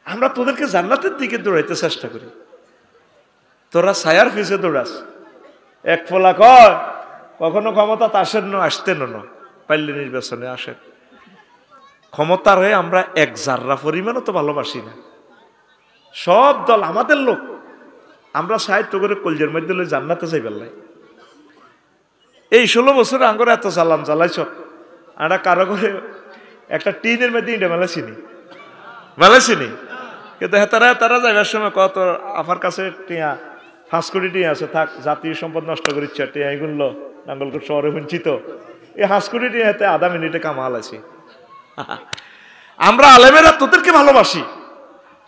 আমরা তোদেরকে জান্নাতের দিকে দৌড়াইতে চেষ্টা করি, তোরা ছায়ার পিছে দৌড়াস। এক ফোলা কয় কখনো ক্ষমতা আসেন না, আসতেন না, পারলে নির্বাচনে আসেন। ক্ষমতার হয়ে আমরা এক জাররা পরিমাণও তো ভালোবাসি না। সব দল আমাদের লোক, আমরা সাহিত্য করে কলজের মধ্যে জান্নাতে যাই বেল্লাই। এই 16 বছরে আঙ্গরে এত চালান চালাইছ, আমরা কারো করে একটা টিনের মধ্যে ইন্ডা মেলাইছিনি, কিন্তু তারা যাইবার সময় কত আমার কাছে টিয়া 5 কোটি টিয়া আছে, থাক জাতীয় সম্পদ নষ্ট করিচ্ছে, টিয়া এগুলো নাঙ্গলকোট শহরে বঞ্চিত, এই 5 কোটি টিয়া হাতে আধা মিনিটে কামাল আছে। আমরা আলেমেরা তোদেরকে ভালোবাসি,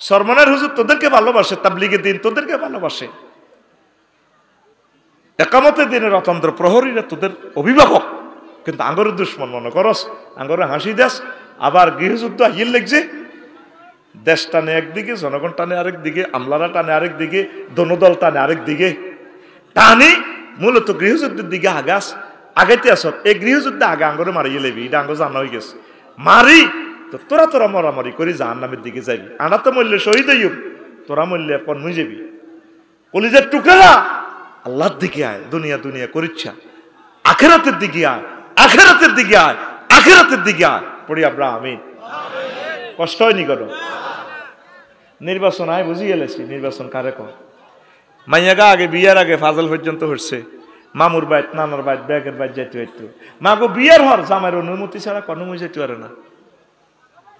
সরমনের হুজুর তোদেরকে ভালোবাসে, তাবলীগের দিন তোদেরকে ভালোবাসে, একামতের দিনের অতন্ত্র প্রহরীরা তোদের অভিভাবক, কিন্তু আঙ্গরের দুশ্মন মনে করস, আঙ্গরে হাসি দেশ। আবার গৃহযুদ্ধ হিল লেগছে, দেশ টানে একদিকে, জনগণ টানে আরেক দিকে, আমলারা টানে আরেক দিকে, দনোদল টানে আরেক দিকে, টানি মূলত গৃহযুদ্ধের দিকে আগাস আগাইতে আস। এই গৃহযুদ্ধে আগে আঙ্গরে মারিয়ে লেবি, এটা আঙ্গ জানা হয়ে গেছে, মারি তো তোরা মরামরি করি জাহান্নামের দিকে যাবি। আনা তো মরলে শহীদ হইব, তোরা মরলে এখন মুই যাবি। কলিজার টুকরা আল্লাহর দিকে আয়, দুনিয়া দুনিয়া করিচ্ছা, আখেরাতের দিকে আয়, আখেরাতের দিকে আয়, আখেরাতের দিকে আয়। পড়ি আমরা আমি কষ্ট হয়নি করো। নির্বাচন আয় বুঝি গেলেছি, নির্বাচন কারে কর মাইয়াগা আগে বিয়ার আগে ফাজল পর্যন্ত হচ্ছে, মামুর বাইত নানার বাইত ব্যাগের বাইত যাইতে হইতো, মাগো বিয়ার হর জামাইয়ের অনুমতি ছাড়া কোনো মুই যাইতে পারে না।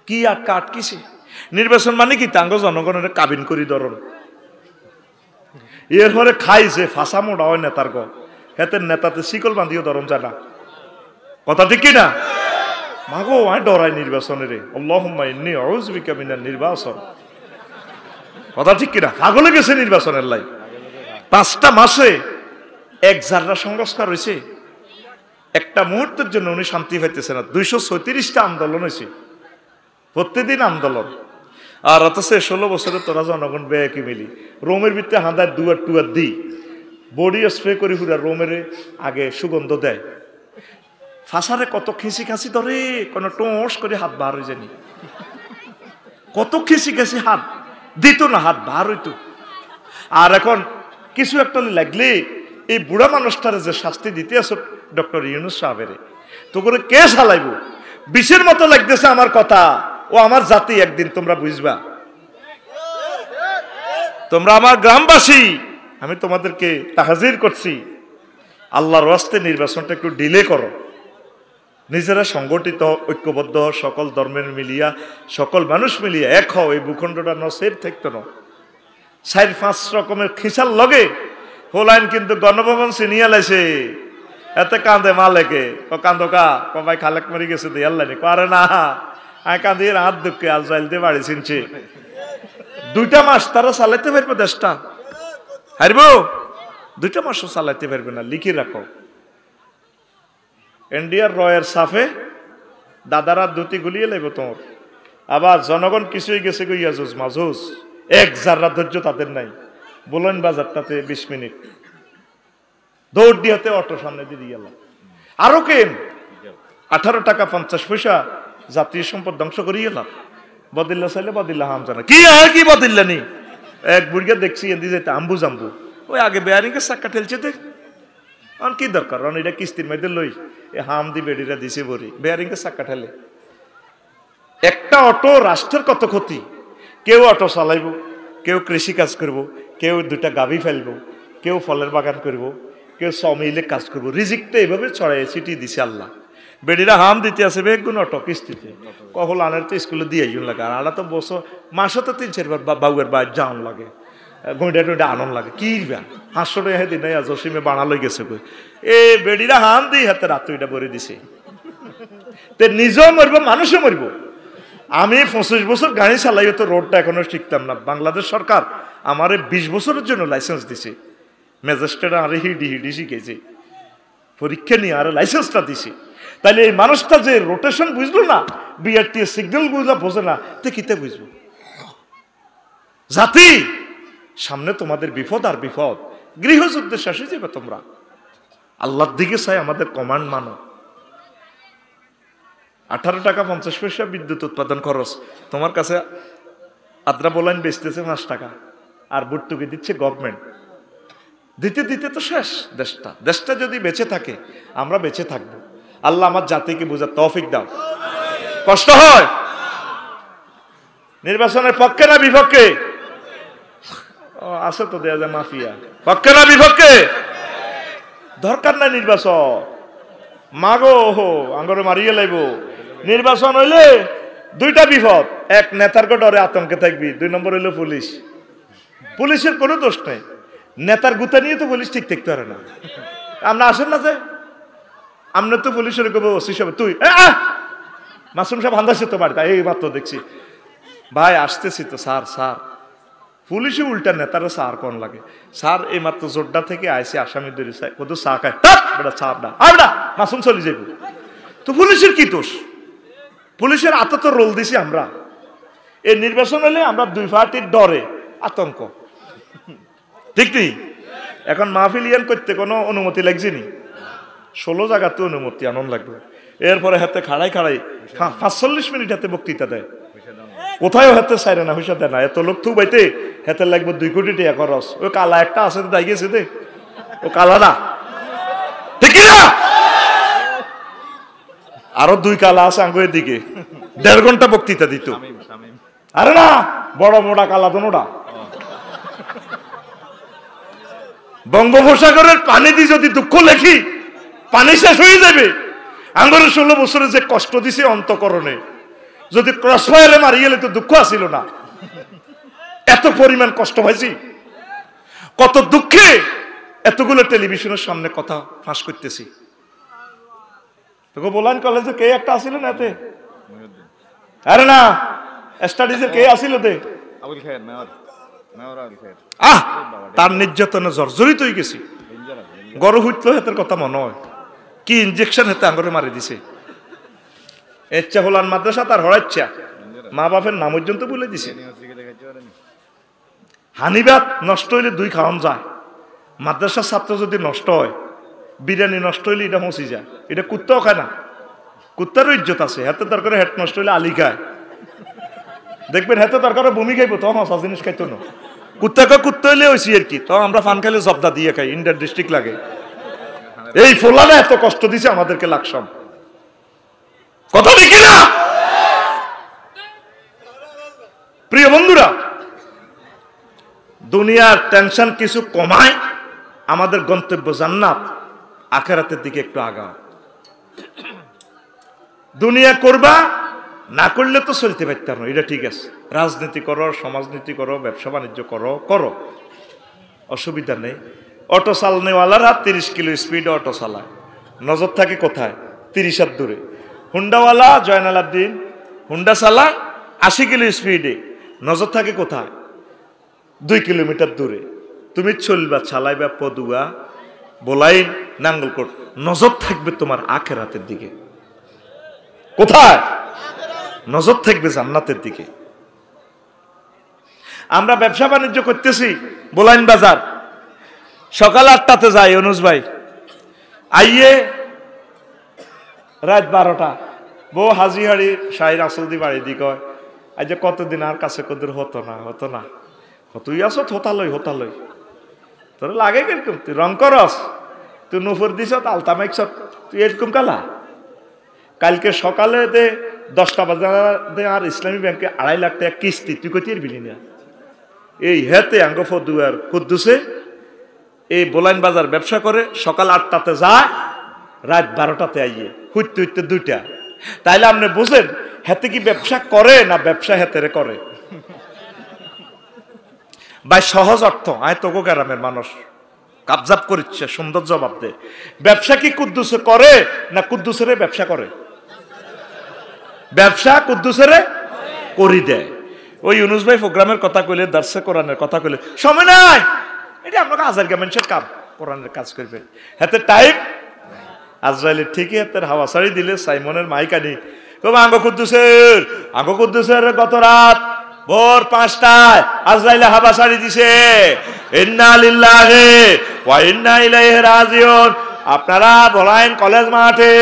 কি আটকিছে নির্বাচন মানে কি তাঙ্গ জনগণের কাবিন করি ধরন, এর পরে খাইছে ফাঁসা মোড়া হয় নেতার গ, হেতের নেতাতে শিকল বান্ধিও ধরন যায় না, কথা ঠিক কিনা? মাগো আয় ডরাই নির্বাচনের, আল্লাহুম্মা ইন্নী আউযু বিকা মিনান নির্বাচন, কথা ঠিক কিনা? পাগলে গেছে নির্বাচনের লাই। 5টা মাসে এক জাররা সংস্কার হয়েছে, একটা মুহূর্তের জন্য উনি শান্তি পাইতেছে না। 236টা আন্দোলন হয়েছে, প্রত্যেকদিন আন্দোলন। আর অথচ 16 বছরে তোরা জনগণ বেকি মিলি রোমের ভিতরে হাঁদায় দুয়ার টুয়ার দিই, বডি স্প্রে করি পুরা রোমের আগে সুগন্ধ দেয়, ফাঁসারে কত খিসি খাসি ধরে কোনো টোঁস করে হাত বার হয়ে জানি, কত খিসি খাসি হাত দিত না, হাত বার হইতো। আর এখন কিছু একটা লাগলে এই বুড়া মানুষটারে যে শাস্তি দিতে আছো ডক্টর ইউনূস সাহেবের, তো করে কে চালাইব? বিষের মতো লাগতেছে আমার কথা, ও আমার জাতি, একদিন তোমরা বুঝবা। তোমরা আমার গ্রামবাসী, আমি তোমাদেরকে তাহাজির করছি, আল্লাহর ওয়াস্তে নির্বাচনটা একটু ডিলে করো। নিজেরা সংগঠিত ঐক্যবদ্ধ সকল ধর্মের মিলিয়া, সকল মানুষ মিলিয়া এক হও। এই ভূখণ্ডটা নসেব থাকতো না 4-5 রকমের খিসার লগে হোলাইন কিন্তু গণভবন চিনিয়া লাইছে। এতে কান্দে মালেকে, ও কান্দো কা ভাই খালেক মরি গেছে দিয়ে আল্লাহ করে না, আমি কান্দি হাত দুঃখে আজরাইল দিয়ে বাড়ি চিনছে। 2টা মাস তারা চালাইতে পারবে দেশটা, হারব 2টা মাসও চালাইতে পারবে না, লিখে রাখো। ইন্ডিয়ার রয়ের সাফে দাদারা দুটি গুলিয়ে লাগবে তোমার। আবার জনগণ কিছুই গেছে গো ইয়াজুজ মাজুজ, 1 জাররা ধৈর্য তাদের নাই। বলেন বাজারটাতে 20 মিনিট দৌড় দিয়াতে অটো সামনে দিয়ে গেল। আরো কেন 18 টাকা 50 পয়সা জাতীয় সম্পদ ধ্বংস করিয়ে গেলাম। বদিল্লা চাইলে বদিল্লা হাম জানা কি আর কি বদিল্লা নি। এক বুড়িয়া দেখছি এদি যেতে আম্বু জাম্বু, ওই আগে বেয়ারিং এর চাক্কা ঠেলছে দেখ, আর কি দরকার? কারণ এটা কিস্তির মধ্যে লই হাম দি বেডিরা দিছে বড়ি বেয়ারিং এর চাক্কা ঠেলে। একটা অটো রাষ্ট্রের কত ক্ষতি। কেউ অটো চালাইব, কেউ কৃষি কাজ করব, কেউ 2টা গাভী ফেলব, কেউ ফলের বাগান করব, কেউ সমিলে কাজ করব। রিজিকটা এইভাবে ছড়াই ছিটিয়ে দিছে আল্লাহ। বেডিরা হাম দিতে আছে বেগুন অটো কিস্তিতে, কখন আনার তো স্কুলে দিয়ে লাগে। আর আনা তো বছর মাসে তো 3-4 বার বাবুয়ের বাইর যাওয়ান লাগে, গইডা টইডা আনন্দ লাগে। কি বা 500 টাকা দিন জসিমে বানা লই গেছে কই এ বেডিরা হাম দিই হাতে রাত ওইটা ভরে দিছে। তে নিজেও মরবো, মানুষও মরবো। আমি 25 বছর গাড়ি চালাই তো রোডটা এখনো শিখতাম না। বাংলাদেশ সরকার আমারে 20 বছরের জন্য লাইসেন্স দিছে। ম্যাজিস্ট্রেট আরে হিডি শিখেছে, পরীক্ষা নিয়ে আরে লাইসেন্সটা দিছে। তাইলে এই মানুষটা যে রোটেশন বুঝলো না, বিআরটিএস সিগন্যাল গুলো বোঝে না, তে কিতে বুঝবো? জাতি সামনে তোমাদের বিপদ আর বিপদ, গৃহযুদ্ধে শেষ হয়ে যাবে। তোমরা আল্লাহর দিকে চাই আমাদের কমান্ড মানো। 18 টাকা 50 পয়সা বিদ্যুৎ উৎপাদন খরচ, তোমার কাছে আদ্রা বোলাইন বেচতেছে 5 টাকা, আর ভর্তুকি দিচ্ছে গভর্নমেন্ট। দিতে দিতে তো শেষ দেশটা। দেশটা যদি বেঁচে থাকে আমরা বেঁচে থাকবো। আল্লাহ আমার জাতিকে বোঝার তৌফিক দাও। কষ্ট হয় নির্বাচনের পক্ষে না বিপক্ষে? আছে তো দেয়া যায় মাফিয়া, পক্ষে না বিপক্ষে? দরকার নাই নির্বাচন, মাগো আঙ্গরে মারিয়ে লাইব। নির্বাচন হইলে 2টা বিপদ, 1 নেতার ডরে আতঙ্কে থাকবি, 2 নম্বর হইলো পুলিশ। পুলিশের কোনো দোষ নেই, নেতার গুতা নিয়ে তো পুলিশ ঠিক থাকতে পারে না। আমরা আসেন না যে আমরা তো পুলিশের ওসি সাহেব তুই মাসুম সাহেব হান্দাসে তো বাড়িতে এই মাত্র দেখছি ভাই আসতেছি তো স্যার। স্যার পুলিশে উল্টা নেতারা স্যার কোন লাগে? স্যার এই মাত্র জোড্ডা থেকে আইসি আসামি ধরে কত চা খায় বেটা চা না আবডা মাসুম চলে যাইব। তো পুলিশের কি দোষ? পুলিশের আত তো রোল দিছি আমরা। এই নির্বাচন হলে আমরা 2 পার্টির ডরে আতঙ্ক, ঠিক নেই? এখন মাহফিল ইয়ান করতে কোনো অনুমতি লাগছে নি? 16 জায়গাতে অনুমতি আনন্দ লাগবে। এরপরে হাতে খাড়াই 45 মিনিট হাতে বক্তৃতা দেয়, কোথায়ও হাতে সাইরে না, হুইসা দেয় না। এত লোক থু বাইতে হাতে লাগবে 2 কোটি টাকা খরচ। ওই কালা একটা আছে দাই গেছে দে, ও কালা না, ঠিক না? আরো 2 কালা আছে আঙ্গুয়ের দিকে, 1.5 ঘন্টা বক্তৃতা দিত। আরে না, বড় মোটা কালা দোনোটা। বঙ্গোপসাগরের পানি দিয়ে যদি দুঃখ লেখি পানি শেষ হয়ে যাবে। আঙ্গরে 16 বছরে যে কষ্ট দিছে অন্তকরণে, যদি ক্রসফায়ারে মারি গেলে তো দুঃখ আসিল না। এত পরিমাণ কষ্ট পাইছি, কত দুঃখে এতগুলো টেলিভিশনের সামনে কথা ফাঁস করতেছি। তোকে বললেন কলেজে কে একটা আসিল না এতে? আরে না, স্টাডিজে কে আসিল তে? তার নির্যাতনে জর্জরিত হয়ে গেছি। গরু হুইতল হেতের কথা মনে হয়, কি ইনজেকশন হেতে আঙ্গরে মারি দিছে। ইচ্ছা হলান মাদ্রাসা তার হড়াইচ্ছা, মা বাপের নাম পর্যন্ত বলে দিছে। হানিবাত নষ্ট হইলে 2 খাওয়ান যায়। মাদ্রাসার ছাত্র যদি নষ্ট হয়, বিরিয়ানি নষ্ট হইলে এটা হসি যায়, এটা কুত্তাও খায় না। কুত্তারও ইজ্জত আছে, হাতে দরকার হেড নষ্ট হইলে আলি খায়, দেখবেন হাতে দরকার ভূমি খাইবো, তো হসা জিনিস খাইতো না। কুত্তাকে কুত্তা হইলে হয়েছি আর কি, তো আমরা ফান খাইলে জবদা দিয়ে খাই, ইন্ডিয়ান ডিস্ট্রিক্ট লাগে। এই ফোলাটা এত কষ্ট দিছে আমাদেরকে লাকসাম, কথা দেখি না। প্রিয় বন্ধুরা, দুনিয়ার টেনশন কিছু কমায়, আমাদের গন্তব্য জান্নাত, আখিরাতের দিকে একটু আগাও। দুনিয়া করবা, না করলে তো চলতে পারতাম না, এটা ঠিক আছে। রাজনীতি করো, সমাজনীতি করো, ব্যবসা বাণিজ্য করো, করো, অসুবিধা নেই। অটো চালানেওয়ালারা 30 কিলো স্পিডে অটো চালায়, নজর থাকে কোথায়? 30 হাত দূরে। হুন্ডাওয়ালা জয়নাল আবদিন হুন্ডা চালায় 80 কিলো স্পিডে, নজর থাকে কোথায়? 2 কিলোমিটার দূরে। তুমি চলবা, চালাইবা পদুয়া, বোলাইন, নাঙ্গলকোট, নজর থাকবে তোমার আখিরাতের দিকে। কোথায়? নজর থাকবে জান্নাতের দিকে। আমরা ব্যবসা বাণিজ্য করতেছি, বোলাইন বাজার, সকাল 8টাতে যাই অনুজ ভাই, আইয়ে রাত 12টা। বউ হাজিহাড়ি শাহির আসল দি বাড়ি দি কয়, আজ যে কতদিন আর কাছে কদের হতো না, হতো না, তুই আসত হতালই হতালই, তোর লাগে কিরকম, তুই রং করস, তুই নুপুর দিস, আলতা মাইকস, তুই এরকম কালা। কালকে সকালে 10টা বাজে আর ইসলামী ব্যাংকে 2.5 লাখ টাকা কিস্তি, তুই কই বিলি না। এই হেতে আঙ্গ ফদুয়ার কুদ্দুসে এই বোলাইন বাজার ব্যবসা করে, সকাল 8টাতে যায়, রাত 12টাতে আইয়ে, হুইতে হুইতে 2টা। তাইলে আপনি বুঝেন হেতে কি ব্যবসা করে না ব্যবসা হেতেরে করে? ভাই সহজ অর্থ, আয় তোকে গ্রামের মানুষ কাবজাব করিচ্ছে, সুন্দর জবাব দে। ব্যবসা কি কুদ্দুসে করে না কুদ্দুসেরে ব্যবসা করে? ব্যবসা কুদ্দুসেরে করি দেয়। ওই ইউনুস ভাই প্রোগ্রামের কথা কইলে, দার্সে কোরআনের কথা কইলে, সময় নাই, এটা আপনাকে আজার মানুষের কাম, কোরআনের কাজ করবে, হাতে টাইম। আজরাইলের ঠিকই হাতের হাওয়া ছাড়ি দিলে সাইমনের মাইকানি, আঙ্গ কুদ্দুসের গত রাত ভোর 5টায় আজরাইলে হাওয়া ছাড়ি দিছে, ইন্না লিল্লাহি ওয়া ইন্না ইলাইহি রাজিউন। আপনারা বলাইন কলেজ মাঠে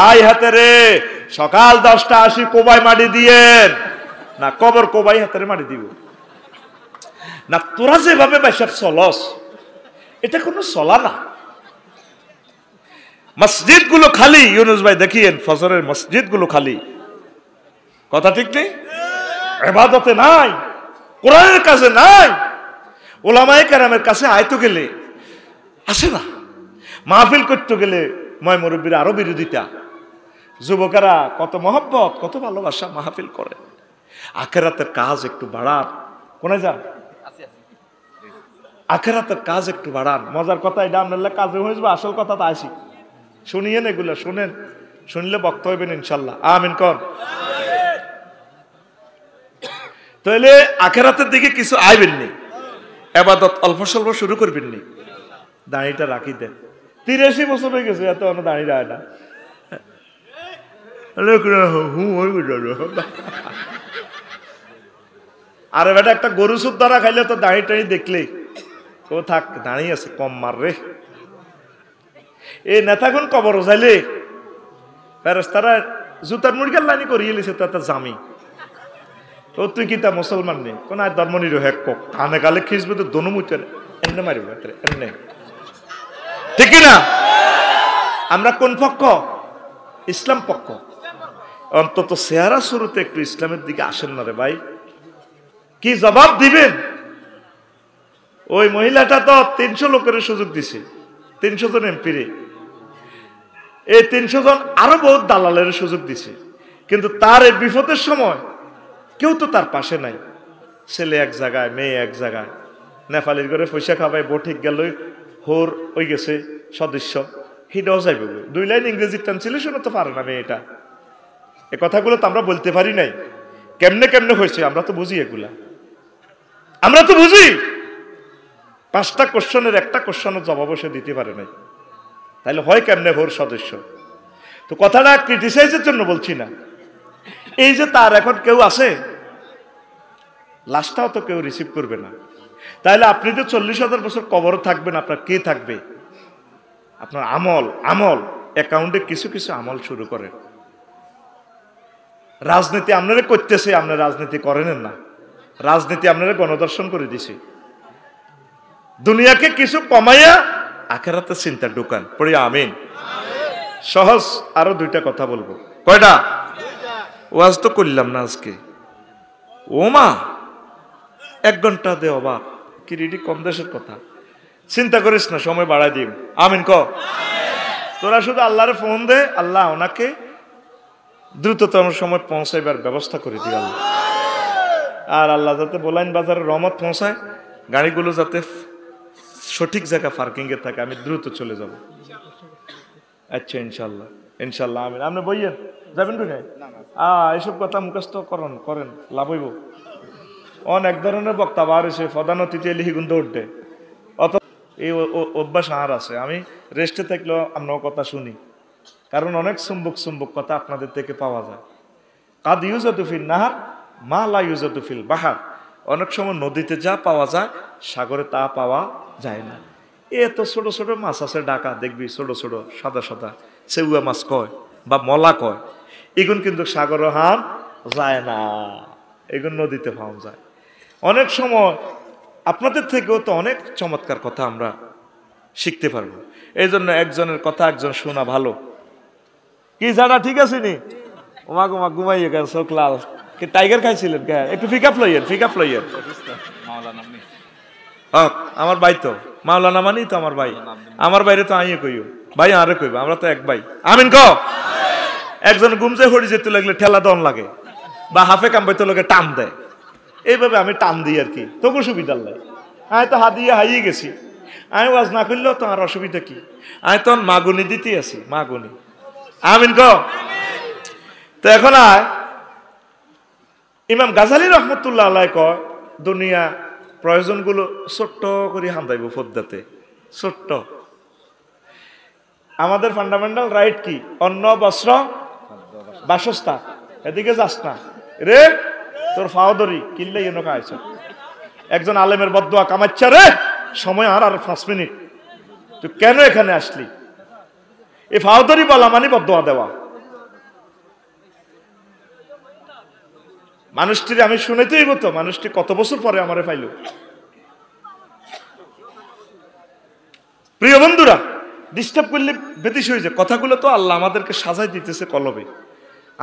আই হাতে রে সকাল 10টা 80 কোবাই মাটি দিয়েন না, কবর কোবাই হাতে মাটি দিব না। তোরা যেভাবে বাইসাব চলস, এটা কোনো চলা না। মসজিদ গুলো খালি, ইউনুস ভাই দেখিয়েন ফজরের মসজিদ গুলো খালি, কথা ঠিক নেই? ইবাদতে নাই, কোরআনের কাছে নাই, ওলামায়ে কেরামের কাছে আইতো গেলে আসে না, মাহফিল করতে গেলে ময় মুরব্বীর আরো বিরোধিতা, যুবকেরা কত মহব্বত কত ভালোবাসা মাহফিল করে। আখিরাতের কাজ একটু বাড়ান, কোনে যান? আখিরাতের কাজ একটু বাড়ান। মজার কথা এটা আপনার কাজে হয়ে যাবে, আসল কথা তো আসি, শুনিয়েন এগুলো, শুনেন, শুনলে বক্ত হইবেন ইনশাল্লাহ, আমিন কর। তাহলে আখিরাতের দিকে কিছু আইবেননি, ইবাদত অল্প স্বল্প শুরু করবেননি। দাড়িটা রাখি দেন, 83 বছর হয়ে গেছে, এত দাড়ি রায় না। আরে বেটা, একটা গরু সুদ দ্বারা খাইলে তো দাড়ি টাড়ি দেখলেই ও থাক, দাঁড়িয়ে আছে, কম মার রে। এই নেতাগুন কবর যাইলে ফেরেশতারা জুতার মুড়িকার লাইনি করিয়ে লিছে, তাতে জামি ও তুই কি তা মুসলমান নেই, কোন আর ধর্ম নিরোহেক কানে গালে খিসবে তো দনু মুচে এমনি মারিব এমনি, ঠিক না? আমরা কোন পক্ষ? ইসলাম পক্ষ। অন্তত চেহারা শুরুতে একটু ইসলামের দিকে আসেন না রে ভাই। কি জবাব দিবেন? ওই মহিলাটা তো 300 লোকের সুযোগ দিছে, 300 জন এমপিরে, এই 300 জন আরো বহুত দালালের সুযোগ দিছে, কিন্তু তার এই বিপদের সময় কেউ তো তার পাশে নাই। ছেলে এক জায়গায়, মেয়ে এক জায়গায়, নেপালির ঘরে পয়সা খাবাই, বঠিক গেল, হোর ওই গেছে সদস্য, হিডাও যাইবে। 2 লাইন ইংরেজি টানছিল, শুনে তো পারে না মেয়েটা। এ কথাগুলো তো আমরা বলতে পারি নাই, কেমনে কেমনে হয়েছে আমরা তো বুঝি, এগুলা আমরা তো বুঝি। 5টা কোশ্চেনের একটা কোশ্চেনের জবাব সে দিতে পারে নাই, তাহলে হয় কেমনে হোর সদস্য? তো কথাটা ক্রিটিসাইজের জন্য বলছি না। এই যে তার এখন কেউ আছে, লাশটাও তো কেউ রিসিভ করবে না, তাহলে আপনি তো 40,000 বছর কবরে থাকবেন, আপনার কে থাকবে? আপনার আমল। আমল অ্যাকাউন্টে কিছু কিছু আমল শুরু করেন, রাজনীতি আপনারা করতেছে, আপনারা রাজনীতি করেন না, রাজনীতি আপনারা গণদর্শন করে দিছে। দুনিয়াকে কিছু কমাইয়া আখেরাতে চিন্তা ঢুকান, পড়ি আমিন। সহজ আরো দুইটা কথা বলবো। কয়টা? ওয়াজ তো করলাম না আজকে। ও মা 1 ঘন্টা দে, অবাক কি রেডি, কম দেশের কথা। চিন্তা করিস না, সময় বাড়াই দিম। আমিন ক। তোরা শুধু আল্লাহরে ফোন দে, আল্লাহ ওনাকে দ্রুততম সময় পৌঁছাইবার ব্যবস্থা করে দিই আল্লাহ। আর আল্লাহ যাতে বোলাইন বাজারে রহমত পৌঁছায়, গাড়িগুলো যাতে সঠিক জায়গা পার্কিং এ থাকে, আমি দ্রুত চলে যাব। আচ্ছা ইনশাল্লাহ, ইনশাল্লাহ আমিন। আপনি বইয়েন যাবেন কোথায়? এইসব কথা মুখস্থ করেন, লাভ হইব। অনেক ধরনের বক্তা বার হয়েছে, প্রধান অতিথি লিখি গুণ দৌড়ে, অত এই অভ্যাস আর আছে। আমি রেস্টে থাকলেও আপনার কথা শুনি, কারণ অনেক চুম্বক কথা আপনাদের থেকে পাওয়া যায়। কাদ ইউজাতুফিল নাহার মা লা ইউজাতুফিল বাহার। অনেক সময় নদীতে যা পাওয়া যায় সাগরে তা পাওয়া যায় না। এত ছোট ছোট মাছ আছে ডাকা, দেখবি ছোট ছোট সাদা সাদা সেউয়া মাছ কয় বা মলা কয়, এগুন কিন্তু সাগরে হান যায় না, এগুন নদীতে পাওয়া যায়। অনেক সময় আপনাদের থেকেও তো অনেক চমৎকার কথা আমরা শিখতে পারবো। এই জন্য একজনের কথা একজন শোনা ভালো। কি জানা ঠিক আছে নি? ওমা গোমা ঘুমাইয়ে গেল, চোখ লাল। টাইগার খাইছিলেন কে? একটু ফিকাপ লইয়েন। আমার ভাই তো মাওলানা মানি তো আমার ভাই, আমার বাইরে তো আইয়ে কইও ভাই, আরে কইবা, আমরা তো এক ভাই। আমিন ক। একজন গুমজে হরি যেতে লাগলে ঠেলা দন লাগে, বা হাফে কামবাইতে লোকে টান দেয়, এইভাবে আমি টান দিই আর কি, তবু সুবিধার লাগে। আমি তো হাত দিয়ে হাইয়ে গেছি, আমি ওয়াজ না করলেও তোমার অসুবিধা কি? আমি তখন মাগুনি দিতে আছি, মাগুনি। আমিন ক। তো এখন ইমাম গাজালি রহমতুল্লাহ আলাইহি কয়, দুনিয়া প্রয়োজনগুলো ছোট্ট করে হান্দাইব পদ্মাতে, ছোট্ট। আমাদের ফান্ডামেন্টাল রাইট কি? অন্ন, বস্ত্র, বাসস্থান। এদিকে যাস না রে, তোর ফাওদরি কিনলে এনো খাইছ। একজন আলেমের বদদোয়া কামাচ্ছা রে, সময় আর 5 মিনিট, তুই কেন এখানে আসলি? এই ফাওদরি বলা মানে বদদোয়া দেওয়া। মানুষটির আমি শুনেতেই হতো, মানুষটি কত বছর পরে আমারে পাইল। প্রিয় বন্ধুরা, ডিস্টার্ব করলে বেতিস হয়ে যায়। কথাগুলো তো আল্লাহ আমাদেরকে সাজাই দিতেছে কলবে,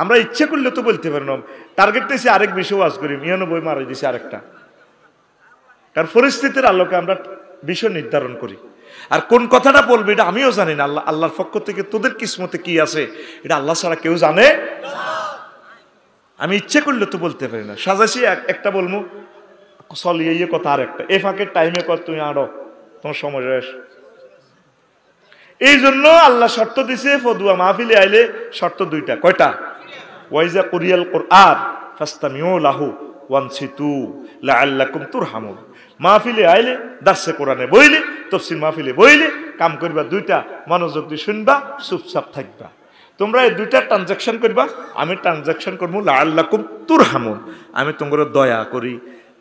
আমরা ইচ্ছে করলে তো বলতে পারি না। টার্গেট দিয়েছি আরেক বিষয় ওয়াজ করি, মিয়ানো বই মারাই দিছি আরেকটা। কারণ পরিস্থিতির আলোকে আমরা বিষয় নির্ধারণ করি। আর কোন কথাটা বলবে এটা আমিও জানি না। আল্লাহর পক্ষ থেকে তোদের কিসমতে কি আছে এটা আল্লাহ ছাড়া কেউ জানে। আমি ইচ্ছে করলে তো বলতে পারি না। সাজাইছি একটা বলবো, চলিয়ে ইয়ে কথা আর একটা, এ ফাঁকের টাইমে কর তুমি আরো তোমার সময় শেষ। এই জন্য আল্লাহ শর্ত দিছে, ফদুয়া মাহফিলে আইলে শর্ত 2টা। কয়টা? ওয়াইজা কুরিয়াল কুরআন ফাসতামিউ লাহু ওয়ানসিতু লাআল্লাকুম তুরহামুন। মাহফিলে আইলে দার্সে কোরআনে বইলে, তাফসীর মাহফিলে বইলে কাম করবা 2টা, মনোযোগ দিয়ে শুনবা, চুপচাপ থাকবা। তোমরা এই 2টা ট্রানজাকশন করবা, আমি ট্রানজাকশন করবো লাআল্লাকুম তুরহামুন। আমি তোমরা দয়া করি,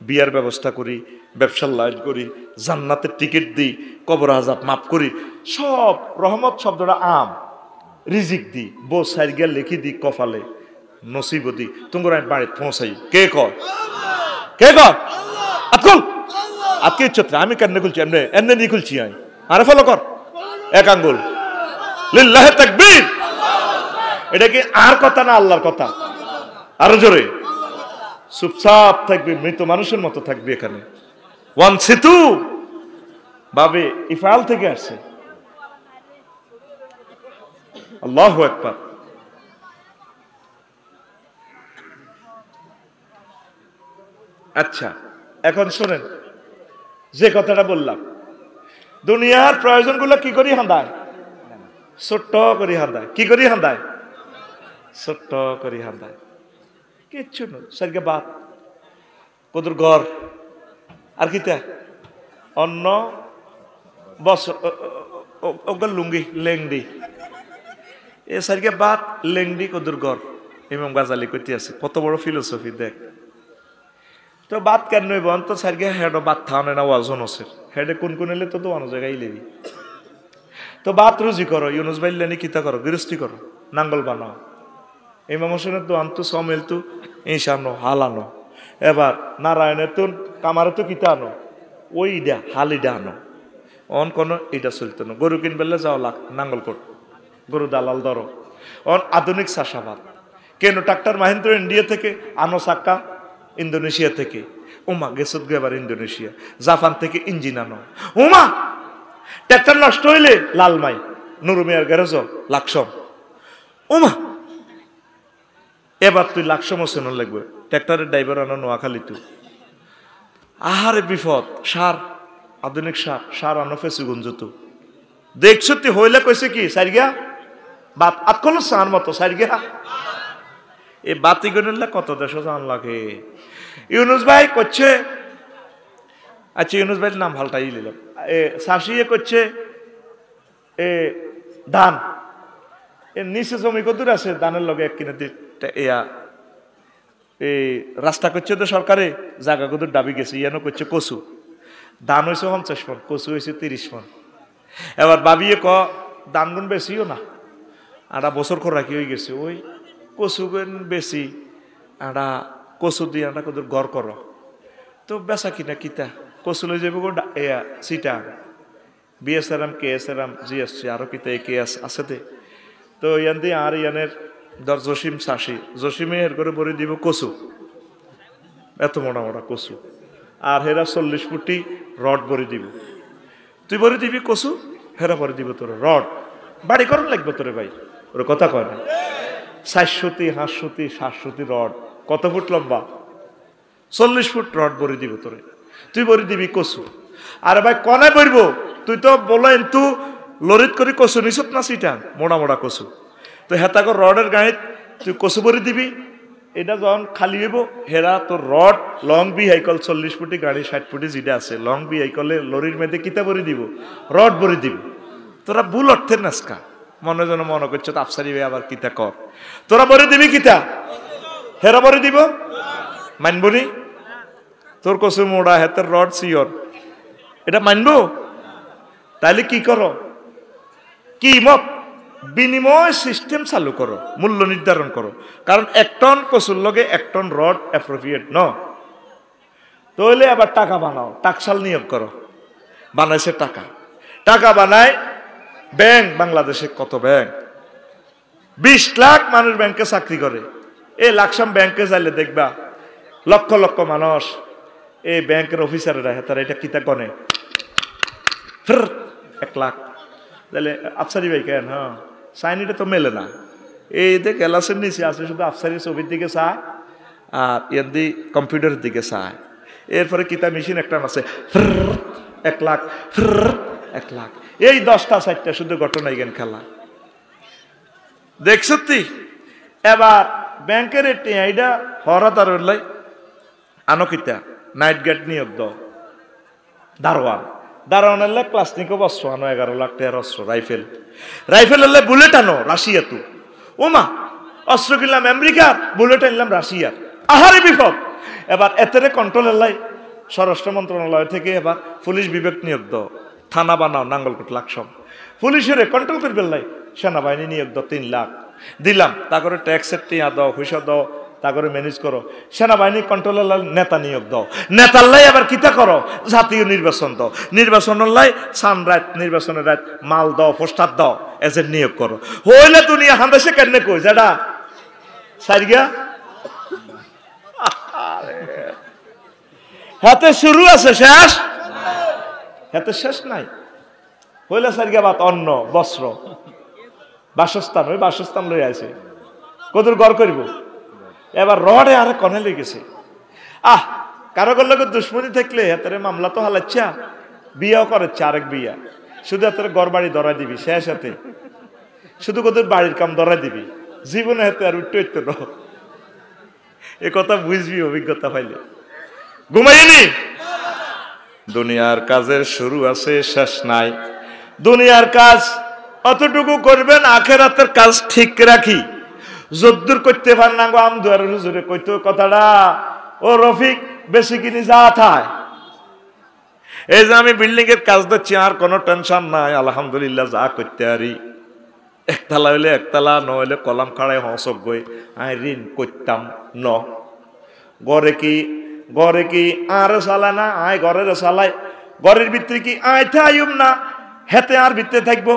বিয়ার ব্যবস্থা করি, ব্যবসার লাইন করি, জান্নাতের টিকিট দিই, কবর আযাব মাফ করি। সব রহমত শব্দটা আম, রিজিক দি, বো সাইরগিয়া লিখি দি কপালে, নসিব দি, তোমরা আমি বাড়িতে পৌঁছাই। কে কয়? কে কয়? আতকুল আজকে ইচ্ছত্রা আমি কেন খুলছি, এমনি নিয়ে খুলছি আমি। আরে ফলো কর, এক আঙ্গুল, লিল্লাহি তাকবীর। এটা কি আর কথা না আল্লাহর কথা? আরো জোরে। চুপচাপ থাকবে, মৃত মানুষের মতো থাকবে। এখানে ওয়ান সেতু বাবে ইফআল থেকে আসছে। আল্লাহু আকবার। আচ্ছা এখন শোনেন যে কথাটা বললাম, দুনিয়ার প্রয়োজনগুলো কি করি হান্দায়? ছোট্ট করি হান্দায়। কি করি হান্দায়? ছোট্ট করি হান্দায়। কিচ্ছু নয়, সারকে বাদ, কদুর ঘর, আর কিতা অন্য বছর লুঙ্গি লেংডি, এ সারকে বাদ, লেংডি কদুর ঘর। ইমাম গাজালি কইতে আছে, কত বড় ফিলোসফি দেখ। তো বাদ কেন নইব অন্ত সারকে হেড বাদ থানে না ওয়াজন আছে হেডে কোন এলে তো অন্য জায়গায় লেবি। তো বাত রুজি করো, ইউনুস বাইলেনি কিতা করো, গৃহস্থী করো, নাঙ্গল বানাও। ইমাম হোসেনের তো আনতো সমেল তো ইনশানো হালানো এবার নারায়ণের তো কামারে তো কিতা আনো ওই ইডা হালিডা আনো অন কোনো এটা চলতো না গরু কিনবেলে যাও নাঙ্গল কর গরু দালাল ধরো অন আধুনিক চাষাবাদ কেন ট্রাক্টর মাহিন্দ্র ইন্ডিয়া থেকে আনো চাক্কা ইন্দোনেশিয়া থেকে ওমা গেছত গে এবার ইন্দোনেশিয়া জাপান থেকে ইঞ্জিন আনো ওমা ট্রাক্টর নষ্ট হইলে লালমাই নুরুমিয়ার গ্যারেজ লাকসম ওমা এবার তুই লাকসম হোসেন লাগবে ট্রাক্টরের ড্রাইভার আনো নোয়াখালী তুই আহারে বিপদ সার আধুনিক সার আনো ফেসুগঞ্জ তো দেখছো তুই হইলে কইছে কি সারিগা বাত আতকল সার মতো সারিগা এই বাতি গণলে কত দেশ জান লাগে ইউনুস ভাই করছে আচ্ছা ইউনুস ভাইয়ের নাম হালটাই নিলাম শাসিয়ে করছে ধান এর নিচে জমি কদূর আছে ধানের লগে এক কিনে এই রাস্তা করছে তো সরকারে জায়গা কদূর দাবি গেছে ইয়ানো করছে কচু ধান হয়েছে 50 মন কচু হয়েছে 30 মন এবার ভাবিয়ে দান গুণ বেশিও না আড়া বছর করে রাখি হয়ে গেছে ওই কচু গুণ বেশি আড়া কচু দিয়ে আড়া কদূর গড় কর তো বেচা কিনা কিতা কচু লই যাবো সিটা বিএসআরাম কেএসআরাম জিএসসি আরো কিতা কে আছে দে তো ইয়ান দিয়ে আর ইয়ানের ধর জসিম শাসি জসিমে এর করে বড়ি দিব কচু এত মোটা মোটা কচু আর হেরা 40 ফুটি রড বড়ি দিব তুই বড়ি দিবি কচু হেরা বড়ি দিব তোর রড বাড়ি করন লাগবে তোরে ভাই ওর কথা কয় না 400 500 700 রড কত ফুট লম্বা 40 ফুট রড বড়ি দিব তোরে তুই বড়ি দিবি কচু আর ভাই কনে বইব তুই তো বলেন তু লরিত করে কচু নিছত না সিটান মোটা মোটা কচু তো হেতাকর রডের গাড়িত তুই কচু বড়ি দিবি এটা যখন খালি হইব হেরা তোর রড লং ভেহিকল 40 ফুটি গাড়ি 60 ফুটি যেটা আছে লং ভেহিকলে লরির মধ্যে কিতা বড়ি দিব রড বড়ি দিব তোরা ভুল অর্থের নাস্কা মনে যেন মনে করছো তো আফসারি ভাই আবার কিতা কর তোরা বড়ি দিবি কিতা হেরা বড়ি দিব মানবনি তোর কচু মোড়া হেতের রড সিওর এটা মানবো তাহলে কি করো কি মত বিনিময় সিস্টেম চালু করো মূল্য নির্ধারণ করো কারণ 1 টন কচুর লগে 1 টন রড অ্যাপ্রোপ্রিয়েট ন তাহলে আবার টাকা বানাও টাকশাল নিয়োগ করো বানাইছে টাকা বানায় ব্যাংক বাংলাদেশে কত ব্যাংক 20 লাখ মানুষ ব্যাংকে চাকরি করে এই লাকসাম ব্যাংকে যাইলে দেখবা লক্ষ লক্ষ মানুষ এই ব্যাংকের অফিসাররা তারা এটা কিতা গনে 1 লাখ তাহলে আফসারি ভাই কেন হ্যাঁ সাইনিটা তো মেলে না এই দেখ এলাসের নিচে আছে শুধু আফসারি ছবির দিকে চায় আর এমনি কম্পিউটারের দিকে চায় এরপরে কিতা মেশিন একটা আছে 1 লাখ 1 লাখ এই 10টা 4টা শুধু ঘটনাই জ্ঞান খেলা দেখছ তুই এবার ব্যাংকের এইটা হরাতার লাই আনো কিতা নাইট গার্ড নিয়োগ দাও দারোয়ানের লাই প্লাস্টিকও অস্ত্র আনো 11 লাখ টাকার অস্ত্র রাইফেল হলে বুলেট আনো রাশিয়া তু ওমা অস্ত্র কিনলাম আমেরিকার বুলেট আনলাম রাশিয়ার আহারে বিপদ এবার এতেরে কন্ট্রোল এলাই স্বরাষ্ট্র মন্ত্রণালয় থেকে এবার পুলিশ বিভাগ নিয়োগ দাও থানা বানাও নাঙ্গলকোট লাকসম পুলিশের কন্ট্রোল করবে লাই সেনাবাহিনী নিয়োগ দাও 3 লাখ দিলাম তারপরে ট্যাক্সের টিয়া দাও পয়সা দাও তারপরে ম্যানেজ করো সেনাবাহিনী কন্ট্রোলার নেতা নিয়োগ দাও নেতার লাই আবার কিতা করো জাতীয় নির্বাচন দাও নির্বাচনের লাই সানরাত নির্বাচনের রাত মাল দাও পোস্টার দাও এজেন্ট নিয়োগ করো হইলে দুনিয়া হান্দাসে কেন কই যেটা সারিগা হাতে শুরু আছে শেষ হাতে শেষ নাই হইলে সারিগা বাত অন্ন বস্ত্র বাসস্থান ওই বাসস্থান লই আছে কদুর গড় করিব এবার রডে আরে কনে লেগেছে কারো লোকের দুশ্মনী থাকলে হাতের মামলা তো হালাচ্ছা বিয়াও করেছে আরেক বিয়া শুধু হাতের ঘর বাড়ি ধরা দিবি শেষ হাতে শুধু কদুর বাড়ির কাম ধরা দিবি জীবনে হাতে আর উঠতে হইতো না এ কথা বুঝবি অভিজ্ঞতা পাইলে ঘুমাইনি দুনিয়ার কাজের শুরু আছে শেষ নাই দুনিয়ার কাজ অতটুকু করবেন আখেরাতের কাজ ঠিক রাখি যদ্দুর করতে পারেন না গো আম দুয়ারের হুজুরে কইতো কথাটা ও রফিক বেশি কিনি যা থায় এই যে আমি বিল্ডিং এর কাজ দিচ্ছি আর কোনো টেনশন নাই আলহামদুলিল্লাহ যা করতে পারি একতলা হইলে একতলা, নহলে কলাম খাড়াই হসক গই আই ঋণ করতাম ন। গড়ে কি আর চালায় না, আয় ঘরের চালাই। ঘরের ভিতরে কি আয় থাইম না, হেতে আর ভিতরে থাকবো।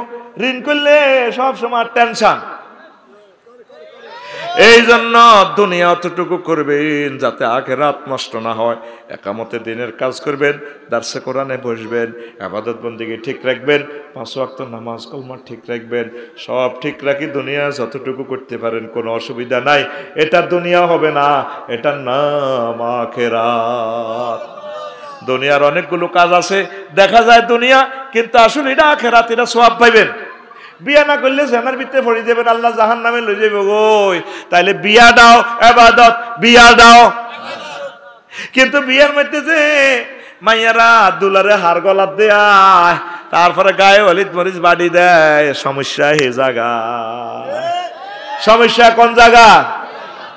ঋণ করলে সব সময় টেনশন। এই জন্য দুনিয়া অতটুকু করবেন যাতে আখিরাত নষ্ট না হয়। একামতে দিনের কাজ করবেন, দার্সে কোরআনে বসবেন, ইবাদত বন্দেগী ঠিক রাখবেন, 5 ওয়াক্ত নামাজ কালমা ঠিক রাখবেন। সব ঠিক রাখি দুনিয়া যতটুকু করতে পারেন কোনো অসুবিধা নাই। এটা দুনিয়া হবে না, এটার নাম আখিরাত। দুনিয়ার অনেকগুলো কাজ আছে, দেখা যায় দুনিয়া, কিন্তু আসলে এটা আখিরাত, এটা সওয়াব পাইবেন। বিয়া না করলে জানার ভিতরে পড়ে যাবেন, আল্লাহ জাহান্নামে লই যাবে গই। তাইলে বিয়া দাও ইবাদত, বিয়া দাও। কিন্তু বিয়ার মধ্যে যে মাইয়ারা দুলারে হার গলাত দেয়, তারপরে গায়ে হলিদ মরিচ বাড়ি দেয়, সমস্যা হে জায়গা। সমস্যা কোন জায়গা?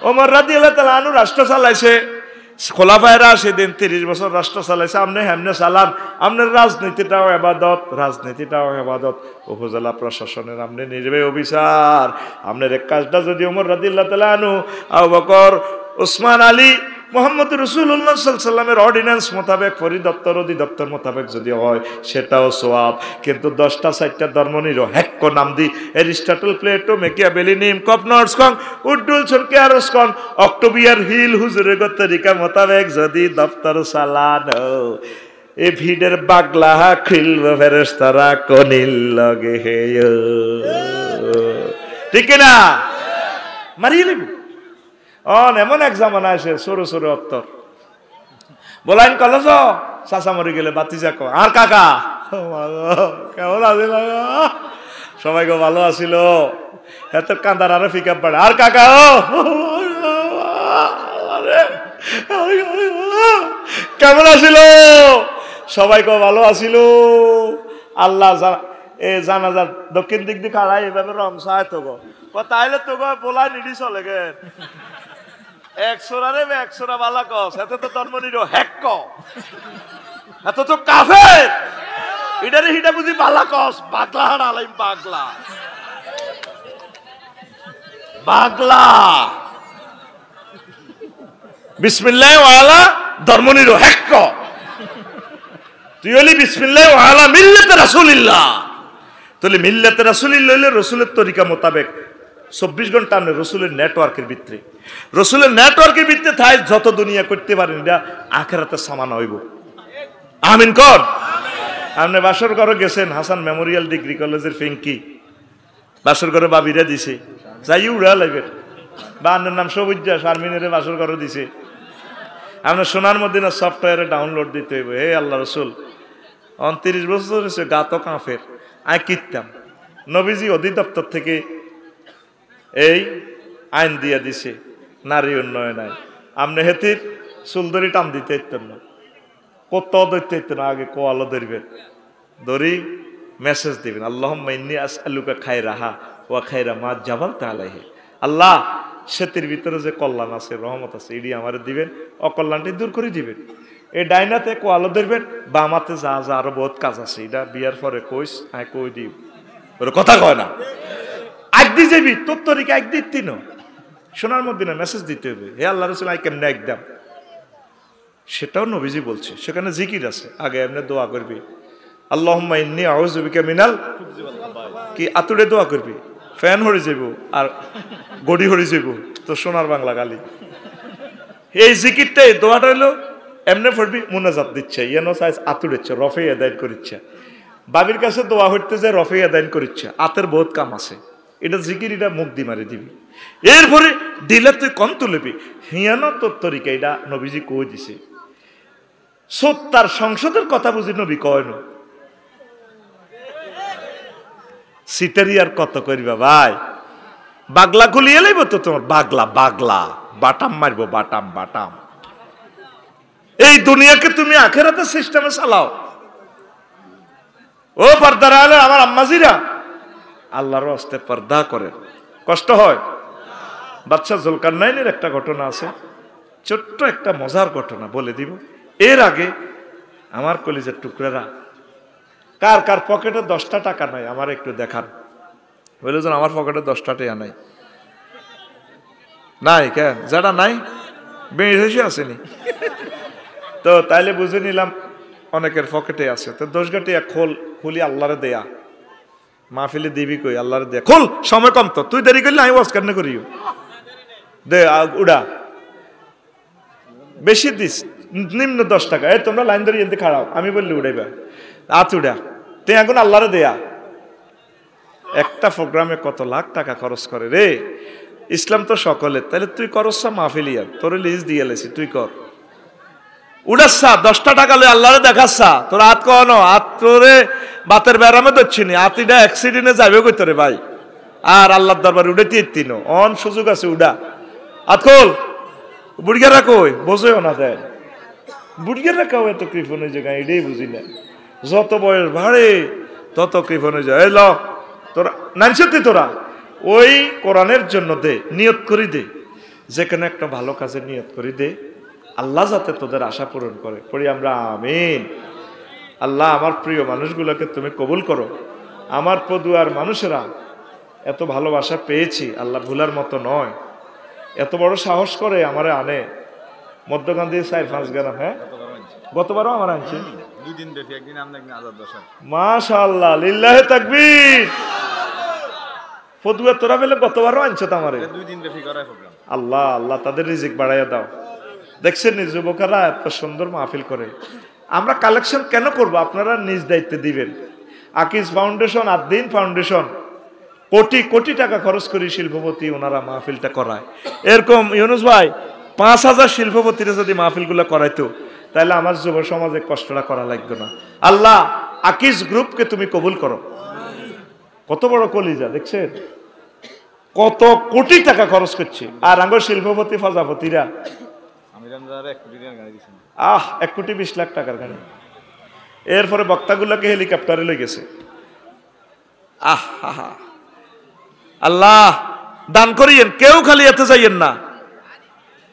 ওমর রাদিয়াল্লাহু তাআলা আনহু রাষ্ট্র চালাইছে, খোলাফায়েরা সেদিন 30 বছর রাষ্ট্র চালাইছে। আপনি হেমনে চালান, আপনার রাজনীতিটাও ইবাদত, রাজনীতিটাও ইবাদত। উপজেলা প্রশাসনের আপনি নির্বাহী অফিসার, আপনার এক কাজটা যদি ওমর রাদিয়াল্লাহু তাআলা আনহু, আবু বকর, ওসমান আলী, মোহাম্মদ রাসূলুল্লাহ সাল্লাল্লাহু আলাইহি সাল্লামের অর্ডিন্যান্স মোতাবেক, পরিদপ্তর অধিদপ্তর মোতাবেক যদি হয়, সেটাও সওয়াব। কিন্তু 10টা 4টা ধর্মনির হেক্ক নাম দি এরিস্টটল, প্লেটো, মেকিয়াভেলি, নিম, কপনর্সকং, উড্ডুলসন, কেয়ারসকং, অক্টোবিয়ার হিল হুজুরের তরিকা মোতাবেক যদি দপ্তর চালানো, এ ভিড়ের বাগলা খিলব ফেরেশতারা কোনিল লগে হেয়। ঠিক না? মারিয়ে লিব। এমন এক জামানা আসে, সরু সরু অত্তর বলাইন কলেজ চাচা মরে গেলে বাতিজা কো আর কাকা কেমন আছিল, সবাই গো ভালো আছিল, এত কান্দার আরো পিক আপ বাড়ে, আর কাকা কেমন আছিল, সবাই গো ভালো আছিল। আল্লাহ জানাজার দক্ষিণ দিক দিয়ে খাড়াই এভাবে রমসায় তো গো তাইলে তো গো বলাই নিডি চলে গে 100 রে 100 বালা কস, এত তো ধর্মনিরো হেক্ক, এত তো কাফের। ইডারে হিডা বুঝি বালা কস, পাগলা হাড় আলাইম, পাগলা পাগলা। বিসমিল্লাহ ওয়ালা ধর্মনিরো হেক্ক, তুই হলি বিসমিল্লাহ ওয়ালা মিল্লাতে রাসূলিল্লাহ। তাহলে মিল্লাতে রাসূলিল্লাহ হইলে রসুলের তরিকা মোতাবেক 24 ঘন্টা আপনি রসুলের নেটওয়ার্কের ভিতরে, রসুলের নেটওয়ার্কের ভিতরে থাই যত দুনিয়া করতে পারেন, এটা আখিরাতে সামান হইব। আমিন কর। আপনি বাসর ঘরে গেছেন, হাসান মেমোরিয়াল ডিগ্রি কলেজের ফেঙ্কি বাসর ঘরে বাবিরা দিছে, যাই উড়া লাগবে, বা আপনার নাম সবুজা শারমিনের বাসর ঘরে দিছে, আপনার সোনার মদিনা সফটওয়্যারে ডাউনলোড দিতে হইব। হে আল্লাহ রসুল 29 বছর হয়েছে, গাত কাঁফের আয় কিতাম, নবীজি অধিদপ্তর থেকে এই আইন দিয়া দিছে, নারী উন্নয়ন আইন। আপনি হেতির চুলদরি টান দিতে ইতেন না, কত ধরতে ইতেন না, আগে কোয়ালো ধরবেন, ধরি মেসেজ দিবেন, আল্লাহুম্মা ইন্নী আসআলুকা খায়রাহা ওয়া খায়রা মা জাবালতা আলাইহি। আল্লাহ, সেতির ভিতরে যে কল্যাণ আছে, রহমত আছে, এটি আমার দিবেন, অকল্যাণটি দূর করে দিবেন। এই ডাইনাতে কোয়ালো ধরবেন, বামাতে যা যা আরো বহুত কাজ আছে, এটা বিয়ার পরে কইস আয় কই দিব, ওর কথা কয় না। একদি যাবি তোর তরিকা একদিন তিন সোনার মদিনা মেসেজ দিতে হবে, হে আল্লাহ রাসূল আই কেমনে একদম, সেটাও নবীজি বলছে। সেখানে জিকির আছে, আগে এমনি দোয়া করবি, আল্লাহুম্মা ইন্নী আউযু বিকা মিনাল কি আতুরে দোয়া করবি, ফ্যান হরে যাইব আর গড়ি হরে যাইব, তো সোনার বাংলা গালি। এই জিকিরটাই দোয়াটা হইলো এমনি পড়বি, মুনাজাত দিচ্ছে, ইয়েনো সাইজ আতুরেচ্ছে, রফে আদায় করিচ্ছে, বাবির কাছে দোয়া হইতে যায়, রফে আদায় করিচ্ছে, আতের বহুত কাম আছে, এটা জিকির, এটা মুখ দি মারি দিবি। এরপরে দিলে তুই কম তুলবি, হিয়ানো তোর তরিকা, এটা নবীজি কই দিছে। সত্যার সংসদের কথা বুঝি নবী কয় না, সিটারি আর কত করিবা ভাই, বাগলা খুলিয়ে লাইব তো তোমার, বাগলা বাগলা বাটাম মারবো, বাটাম বাটাম। এই দুনিয়াকে তুমি আখিরাতের সিস্টেমে চালাও। ও পর্দার আলে আমার আম্মাজিরা, আল্লাহর রাস্তে পর্দা করে, কষ্ট হয়। বাদশা জুলকারনাইনের একটা ঘটনা আছে, ছোট্ট একটা মজার ঘটনা বলে দিব। এর আগে আমার কলিজার টুকরারা, কার কার পকেটে 10টা টাকা নাই আমার একটু দেখান। বলে যে আমার পকেটে 10টা টাকা নাই। নাই কেন? যারা নাই বেশি আসেনি। তো তাইলে বুঝে নিলাম অনেকের পকেটে আছে। তো 10 টাকা খুলি আল্লাহরে দেয়া, মাহফিলে দিবি কই? আল্লাহরে দেয়া খুল, সময় কম তো, তুই দেরি করলে আমি ওয়াজ কেন করিও, দে উড়া। বেশি দিস, নিম্ন 10 টাকা। এই তোমরা লাইন ধরে এনতে খাড়াও, আমি বললি উড়াইবা, উড়া। তুই এখন আল্লাহরে দেয়া। একটা প্রোগ্রামে কত লাখ টাকা খরচ করে রে। ইসলাম তো সকলের, তাহলে তুই করস মাহফিলিয়া, তোর লিস্ট দিয়ে লেছি, তুই কর। উড়াচ্ছা 10টা টাকা লই আল্লাহরে দেখাচ্ছা, তোর হাত কনো হাত তোরে বাতের ব্যারামে ধরছিনি, হাতিটা অ্যাক্সিডেন্টে যাবে কই তোরে ভাই। আর আল্লাহর দরবারে উঠে তিন অন সুযোগ আছে, উড়া হাত খোল। বুড়িয়ারা কই বোঝেও না দেয়, বুড়িয়ারা কাউ এত কৃপণ হয়ে যায়, এটাই বুঝি না। যত বয়স বাড়ে তত কৃপণ হয়ে যায়। এই ল তোরা নানসতি, তোরা ওই কোরআনের জন্য দে, নিয়ত করি দে, যেখানে একটা ভালো কাজে নিয়ত করি দে, আল্লাহ যাতে তোদের আশা পূরণ করে। পড়ি আমরা আমিন। আল্লাহ আমার প্রিয় মানুষগুলোকে তুমি কবুল করো। আমার পদুয়ার মানুষেরা এত ভালোবাসা পেয়েছি, আল্লাহ ভুলার মতো নয়। এত বড় সাহস করে আমারে আনে মধ্যখান দিয়ে 4-5 গ্রাম। হ্যাঁ, গতবারও আমার আনছে 2 দিন ব্যাপী, একদিন আমরা একদিন আজাদ দশা। মাশাআল্লাহ, লিল্লাহে তাকবীর। পদুয়া তোরা পেলে গতবারও আনছো তো আমারে। 2 দিন ব্যাপী করার প্রোগ্রাম। আল্লাহ আল্লাহ তাদের রিজিক বাড়াইয়া দাও। দেখছেন নি যুবকেরা এত সুন্দর মাহফিল করে। আমরা কালেকশন কেন করব? আপনারা নিজ দায়িত্বে দিবেন। আকিজ ফাউন্ডেশন, আদ্দিন ফাউন্ডেশন কোটি কোটি টাকা খরচ করি শিল্পপতি ওনারা মাহফিলটা করায়। এরকম ইউনুস ভাই 5000 শিল্পপতিরা যদি মাহফিলগুলো করাইতো, তাহলে আমার যুব সমাজে কষ্টটা করা লাগতো না। আল্লাহ আকিজ গ্রুপকে তুমি কবুল করো। কত বড় কলিজা দেখছেন, কত কোটি টাকা খরচ করছে। আর আঙ্গর শিল্পপতি ফাজাপতিরা 1 কোটি 20 লাখ টাকার গাড়ি। এরপরে বক্তাগুলোকে হেলিকপ্টারে লই গেছে। আল্লাহ দান করিয়েন, কেউ খালি এতে যাইয়েন না।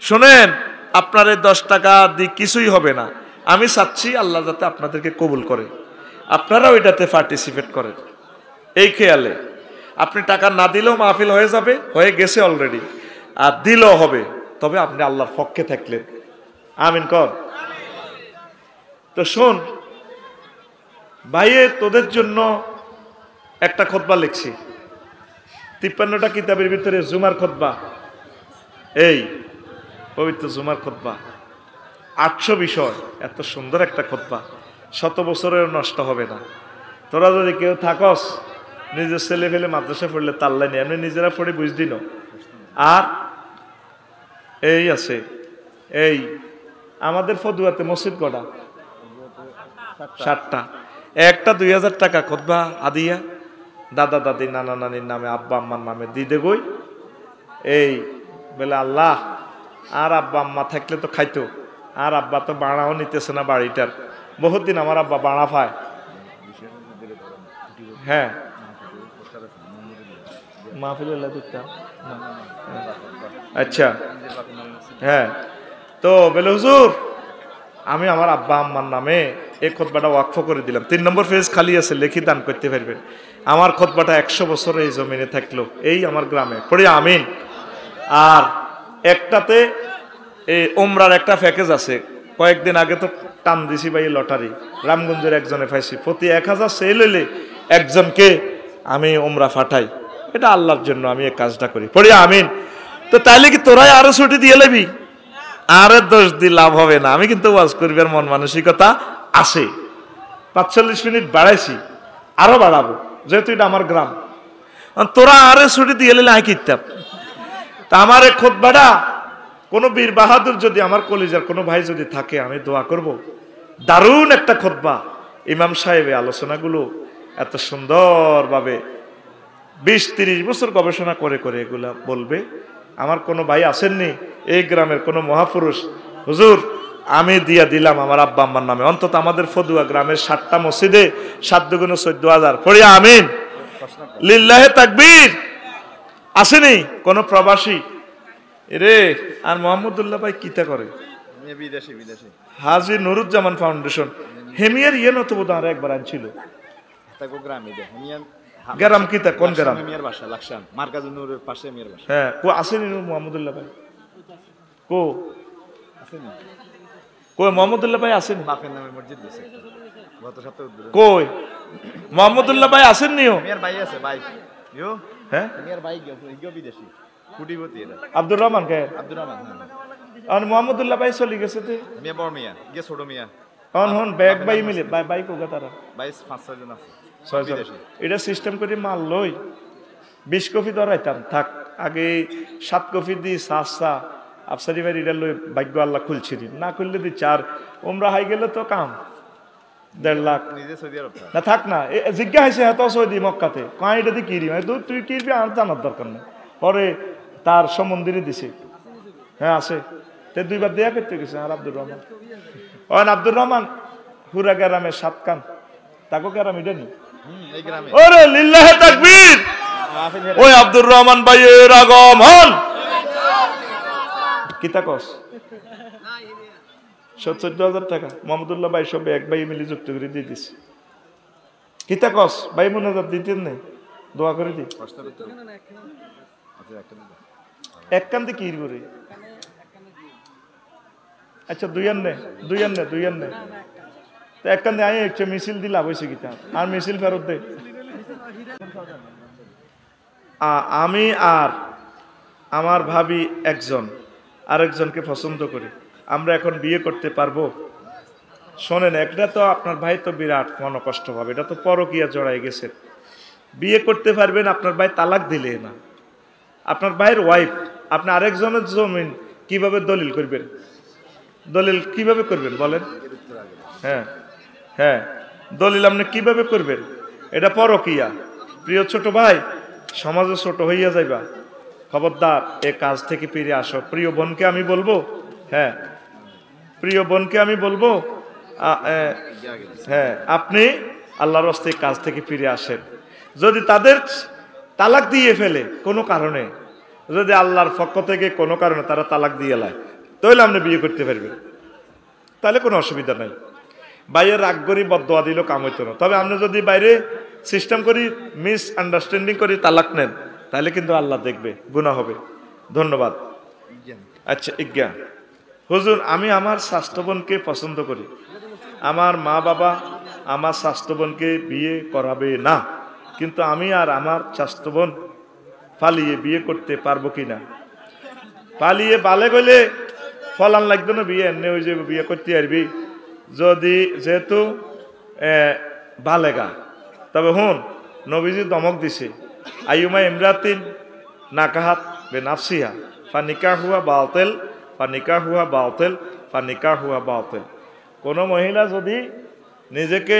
শোনেন, আপনার 10 টাকা দিয়ে কিছুই হবে না। আমি চাচ্ছি আল্লাহ যাতে আপনাদেরকে কবুল করে, আপনারা ওইটাতে পার্টিসিপেট করেন। এই খেয়ালে আপনি টাকা না দিলেও মাহফিল হয়ে যাবে, হয়ে গেছে অলরেডি, আর দিলেও হবে, তবে আপনি আল্লাহর পক্ষে থাকলেন। আমিন কর। তো শোন ভাইয়ে, তোদের জন্য একটা খুতবা লিখছি। 53টা কিতাবের ভিতরে জুমার খুতবা, এই পবিত্র জুমার খুতবা 800 বিষয়। এত সুন্দর একটা খুতবা, 100 বছরের নষ্ট হবে না। তোরা যদি কেউ থাকস, নিজের ছেলে ফেলে মাদ্রাসা পড়লে তাল্লাই নেই, এমনি নিজেরা পড়ে বুঝদিন। আর এই আছে, এই আমাদের ফদুয়াতে মসজিদ কটা? 7টা। একটা 2000 টাকা খুতবা আদিয়া দাদা দাদি নানা নানির নামে, আব্বা আম্মার নামে দিদে গই। এই বলে আল্লাহ, আর আব্বা আম্মা থাকলে তো খাইতো, আর আব্বা তো বাড়াও নিতেছে না বাড়িটার। বহুত দিন আমার আব্বা বাড়া পায়। হ্যাঁ, আচ্ছা, হ্যাঁ। তো বলে হুজুর, আমি আমার আব্বা আম্মার নামে এই খুতবাটা ওয়াকফ করে দিলাম। 3 নম্বর পেজ খালি আছে, লেখি দান করতে পারবেন। আমার খুতবাটা 100 বছর এই জমিনে থাকলো, এই আমার গ্রামে। পড়ি আমিন। আর একটাতে এই ওমরার একটা প্যাকেজ আছে। কয়েকদিন আগে তো টান দিছি ভাই, লটারি রামগঞ্জের একজনে পাইছি, প্রতি 1000 সেল হইলে একজনকে আমি ওমরা পাঠাই। এটা আল্লাহর জন্য আমি এই কাজটা করি। পড়ি আমিন। তো তাইলে কি তোরাই আরো ছুটি দিয়ে লেবি? আরে দোষ দিয়ে লাভ হবে না। আমি কিন্তু ওয়াজ করবার মন মানসিকতা আছে। 45 মিনিট বাড়াইছি, আরো বাড়াবো, যেহেতু এটা আমার গ্রাম। তোরা আরে ছুটি দিয়ে এলে আই কিতাব। তা আমার এই খুতবাটা কোনো বীর বাহাদুর যদি আমার কলিজার কোনো ভাই যদি থাকে, আমি দোয়া করব। দারুণ একটা খুতবা। ইমাম সাহেব আলোচনাগুলো এত সুন্দরভাবে 20-30 বছর গবেষণা করে করে এগুলা বলবে। আমার কোনো ভাই আসেননি এই গ্রামের কোনো মহাপুরুষ, হুজুর আমি দিয়া দিলাম আমার আব্বা আম্মার নামে, অন্তত আমাদের ফদুয়া গ্রামের 7টা মসজিদে 7 দুগুণে 14,000। পড়ি আমিন। লিল্লাহে তাকবীর। আসেনি কোনো প্রবাসী রে? আর মোহাম্মদুল্লাহ ভাই কিতা করে? বিদেশি বিদেশি হাজী নুরুজ্জামান ফাউন্ডেশন হেমিয়ার ইয়ে নত বোধ আর একবার আনছিল। গ্রামে গ্রাম কিতা কোন গ্রাম? মিয়ার বাসা লাকসাম মার্কাজুন্নুরের পাশে মিয়ার বাসা। হ্যাঁ কো আসেনি মোহাম্মদুল্লাহ ভাই? কো আসেনি? কই মোহাম্মদুল্লাহ ভাই আসেনি? বাপের নামে মসজিদ দিছে একটা। গত সপ্তাহে উদ্বোধন। কই মোহাম্মদুল্লাহ ভাই আসেননি? ও মিয়ার ভাই আছে ভাই। ইয়ো হ্যাঁ মিয়ার ভাই গিয়ে বিদেশি। কুটিপতি এটা। আব্দুর রহমান কে? আব্দুর রহমান। আর মোহাম্মদুল্লাহ ভাই চলে গেছে তে মিয়া বড় মিয়া গিয়ে ছোট মিয়া। হন হন ব্যাগ বাই মিলে বাই কোগা তারা 5-6 জন আছে। 6 জন। এটা সিস্টেম করে মাল লই 20 কপি ধরাইতাম থাক আগে 7 কপি দি সাসা আফসারি ভাই এটা লই ভাগ্য আল্লাহ খুলছিনি না খুললে দি 4 ওমরা হাই গেলে তো কাম 1.5 লাখ নিজে সৌদি আরব না থাক না জিজ্ঞা হয়েছে এত সৌদি মক্কাতে কয় এটা দিয়ে কিরি তুই কিরবি আর জানার দরকার নেই পরে তার সমন্দিরে দিছে হ্যাঁ আছে তে 2 বার দেয়া করতে গেছে আর আব্দুর রহমান আব্দুর রহমান পুরা গ্রামের 7 কান তাকে গ্রাম এটা নি এই গ্রামে। ওরে লিল্লাহে তাকবীর ওই আব্দুর রহমান ভাইয়ের আগমন কিতা কস 14,000 টাকা মোহাম্মদুল্লাহ ভাই সব এক ভাই মিলে যুক্ত করে দিয়ে দিছে কিতা কস ভাই মোনাজাত দিতেন নাই দোয়া করে দি এক কান্দে কি করে আচ্ছা দুই আন নে তো এক কান্দে আয় একটা মিছিল দিলা হয়েছে কিতা আর মিছিল ফেরত দে আমি আর আমার ভাবি একজন আরেকজনকে পছন্দ করি আমরা এখন বিয়ে করতে পারবো? শোনেন একটা তো আপনার ভাই তো বিরাট মনকষ্ট হবে এটা তো পরকীয়া জড়াই গেছে বিয়ে করতে পারবেন আপনার ভাই তালাক দিলে না আপনার ভাইয়ের ওয়াইফ আপনি আরেকজনের জমিন কিভাবে দলিল করবেন দলিল কিভাবে করবেন বলেন হ্যাঁ হ্যাঁ দলিল আপনি কিভাবে করবেন এটা পরকীয়া প্রিয় ছোট ভাই সমাজে ছোট হইয়া যাইবা খবরদার এ কাজ থেকে ফিরে আসো প্রিয় বোনকে আমি বলবো হ্যাঁ প্রিয় বোনকে আমি বলবো হ্যাঁ আপনি আল্লাহর রাস্তে কাজ থেকে ফিরে আসেন যদি তাদের তালাক দিয়ে ফেলে কোনো কারণে যদি আল্লাহর পক্ষ থেকে কোনো কারণে তারা তালাক দিয়ে লায় তাহলে আপনি বিয়ে করতে পারবেন তাহলে কোনো অসুবিধা নাই বাইরের রাগ করি বদদোয়া দিল কাম হইতো না তবে আপনি যদি বাইরে সিস্টেম করি মিস আন্ডারস্ট্যান্ডিং করি তালাক নেন তাহলে কিন্তু আল্লাহ দেখবে গুনাহ হবে ধন্যবাদ আচ্ছা ইজ্ঞা হুজুর আমি আমার স্বাস্থ্য বোনকে পছন্দ করি আমার মা বাবা আমার স্বাস্থ্য বোনকে বিয়ে করাবে না কিন্তু আমি আর আমার স্বাস্থ্য বোন পালিয়ে বিয়ে করতে পারবো কিনা পালিয়ে বালে গেলে ফলান লাগবে না বিয়ে এনে ওই যে বিয়ে করতে পারবি যদি যেহেতু বালেগা তবে হুন নবীজি দমক দিছে আইয়ুমা ইমরাতিন নাকাহাত বেনাফসিহা ফানিকাহুয়া বাতিল ফানিকাহুয়া বাতিল ফানিকাহুয়া বাতিল কোনো মহিলা যদি নিজেকে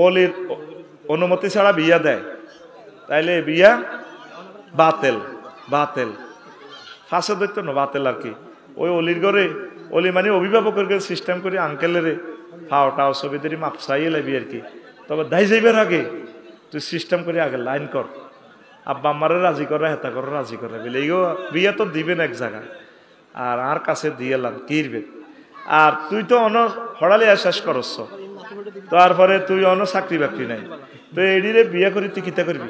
অলির অনুমতি ছাড়া বিয়া দেয় তাইলে বিয়া বাতিল বাতিল ফাঁসে ধরতো না বাতিল আর কি ওই অলির ঘরে অলি মানে অভিভাবকের সিস্টেম করে আঙ্কেলের ফাওটাও ছবিদেরই মাপসাই লাইবি আর কি তবে দায় যাইবার আগে তুই সিস্টেম করে আগে লাইন কর আব্বা আমারে রাজি করে হেতা করে রাজি করে বলে এইগো বিয়ে তো দিবেন এক জায়গায় আর কাছে দিয়ে এলাম কিরবে আর তুই তো অন হড়ালে শেষ করছ তারপরে তুই অন চাকরি বাকরি নাই তো এডিরে বিয়ে করি তুই কিতা করবি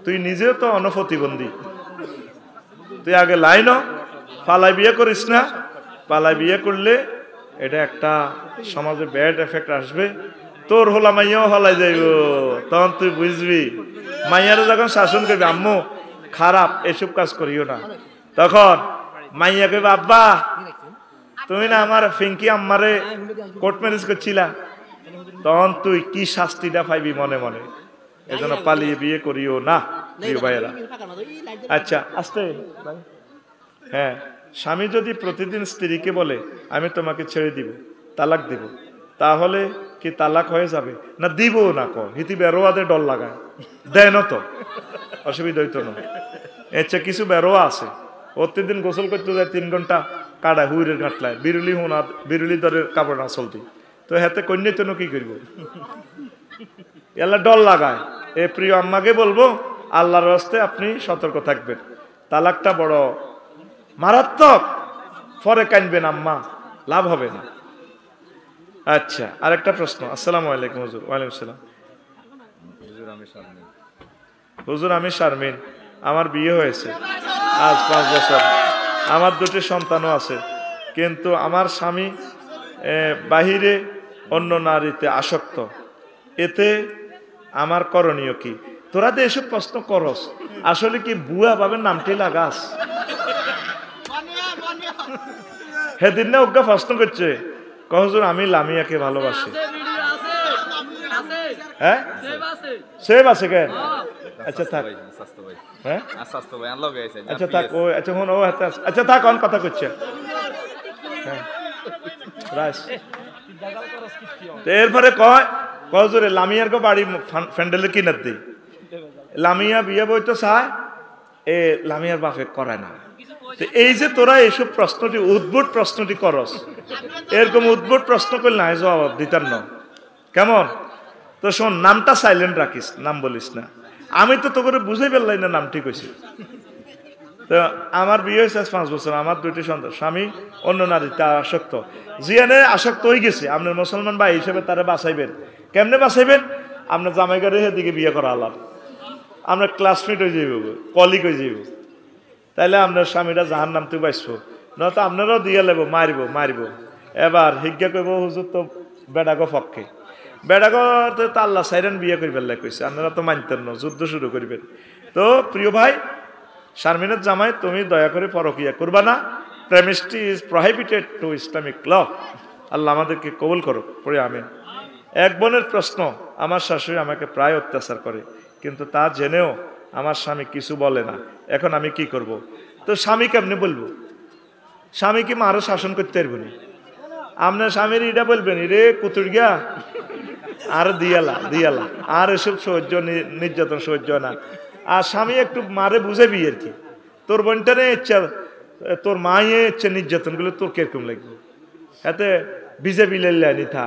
তুই নিজেও তো অনপ্রতিবন্ধী তুই আগে লাইন পালাই বিয়ে করিস না পালাই বিয়ে করলে এটা একটা সমাজে ব্যাড এফেক্ট আসবে তোর হলা মাইয়াও হলাই যাইব তখন তুই বুঝবি মাইয়ারে যখন শাসন করবি আম্মু খারাপ এসব কাজ করিও না তখন মাইয়া কইবে আব্বা তুমি না আমার ফিঙ্কি আম্মারে কোর্ট ম্যারেজ করছিলা তখন তুই কি শাস্তিটা পাইবি মনে মনে এজন্য পালিয়ে বিয়ে করিও না প্রিয় ভাইয়েরা আচ্ছা আস্তে হ্যাঁ স্বামী যদি প্রতিদিন স্ত্রীকে বলে আমি তোমাকে ছেড়ে দিব তালাক দিব তাহলে কি তালাক হয়ে যাবে না দিব না হিতি বেরোয়াদের ডর লাগায় দেয় না তো অসুবিধা হইতো না আচ্ছা কিছু বেরোয়া আছে প্রতিদিন গোসল করতে যায় 3 ঘন্টা কাটা হুইরের ঘাটলায় বিরুলি দরের কাপড় না চলতি তো হাতে কন্যা তো কি করবো এলা ডর লাগায় এ প্রিয় আম্মাকে বলবো আল্লাহর রাস্তে আপনি সতর্ক থাকবেন তালাকটা বড় মারাত্মক পরে কানবেন আম্মা লাভ হবে না আচ্ছা আরেকটা প্রশ্ন আসসালামু আলাইকুম হুজুর ওয়ালাইকুম আসসালাম হুজুর আমি সামনে হুজুর আমি শারমিন, আমার বিয়ে হয়েছে আজ 5 বছর, আমার 2টি সন্তানও আছে, কিন্তু আমার স্বামী বাহিরে অন্য নারীতে আসক্ত, এতে আমার করণীয় কি? তোরা তো এসব প্রশ্ন করস, আসলে কি বুয়া ভাবে নামটি লাগাস? সেদিন না ওকে প্রশ্ন করছে, হুজুর আমি লামিয়াকে ভালোবাসি। হ্যাঁ সেভ আছে কেন? আচ্ছা থাক, হ্যাঁ আচ্ছা থাক, ও আচ্ছা ও হাতে আচ্ছা থাক, অন কথা করছে। এরপরে কয় হুজুর লামিয়ার গো বাড়ি ফ্যান্ডেলে কিনার দিই, লামিয়া বিয়ে বই তো চায়, এ লামিয়ার বাপে করে না। এই যে তোরা এইসব প্রশ্নটি উদ্ভট প্রশ্নটি করস, এরকম উদ্ভট প্রশ্ন করলে না জবাব দিতার ন কেমন? তো শোন, নামটা সাইলেন্ট রাখিস, নাম বলিস না। আমি তো তোকে বুঝাই পেলাম না নামটি কইছি। তো আমার বিয়ে হয়েছে 5 বছর, আমার 2টি সন্তান, স্বামী অন্য নারীতে আসক্ত। জিয়ানে আসক্ত হয়ে গেছে, আপনার মুসলমান ভাই হিসেবে তারা বাঁচাইবেন। কেমনে বাঁচাইবেন? আপনার জামাইগারে সেদিকে বিয়ে করা আলাপ, আপনার ক্লাসমেট হয়ে যাইব, কলিগ হয়ে যাইব, তাইলে আপনার স্বামীরা জাহান নামতে বাঁচবো, নয়তো আপনারাও দিয়ে লেব, মারিব। এবার হিজ্ঞা কইব হুজুর তো বেড়াগো পক্ষে, বেড়াগো তো আল্লাহ সাইরেন বিয়ে করিবার লাই কইছে, আপনারা তো মানতেন না, যুদ্ধ শুরু করিবেন। তো প্রিয় ভাই, শারমিনের জামাই তুমি দয়া করে পরকিয়া করবা না। প্রেমিস্ট্রি is prohibited to Islamic law. আল্লাহ আমাদেরকে কবুল করো, পড়ে আমিন। এক বোনের প্রশ্ন, আমার শাশুড়ি আমাকে প্রায় অত্যাচার করে, কিন্তু তা জেনেও আমার স্বামী কিছু বলে না, এখন আমি কি করব? তো স্বামী কেমনে বলবো? স্বামী কি মারও শাসন করতে পারবো না? আপনার স্বামীর এটা বলবেন, রে কুতুর গিয়া আর দিয়ালা আর এসব সহ্য, নির্যাতন সহ্য না। আর স্বামী একটু মারে বুঝাবি আর কি, তোর বোনটারে ইচ্ছা, তোর মায়ে ইচ্ছে নির্যাতন গুলো তোর কিরকম লাগবে, এতে ভিজে বিলেলে নিথা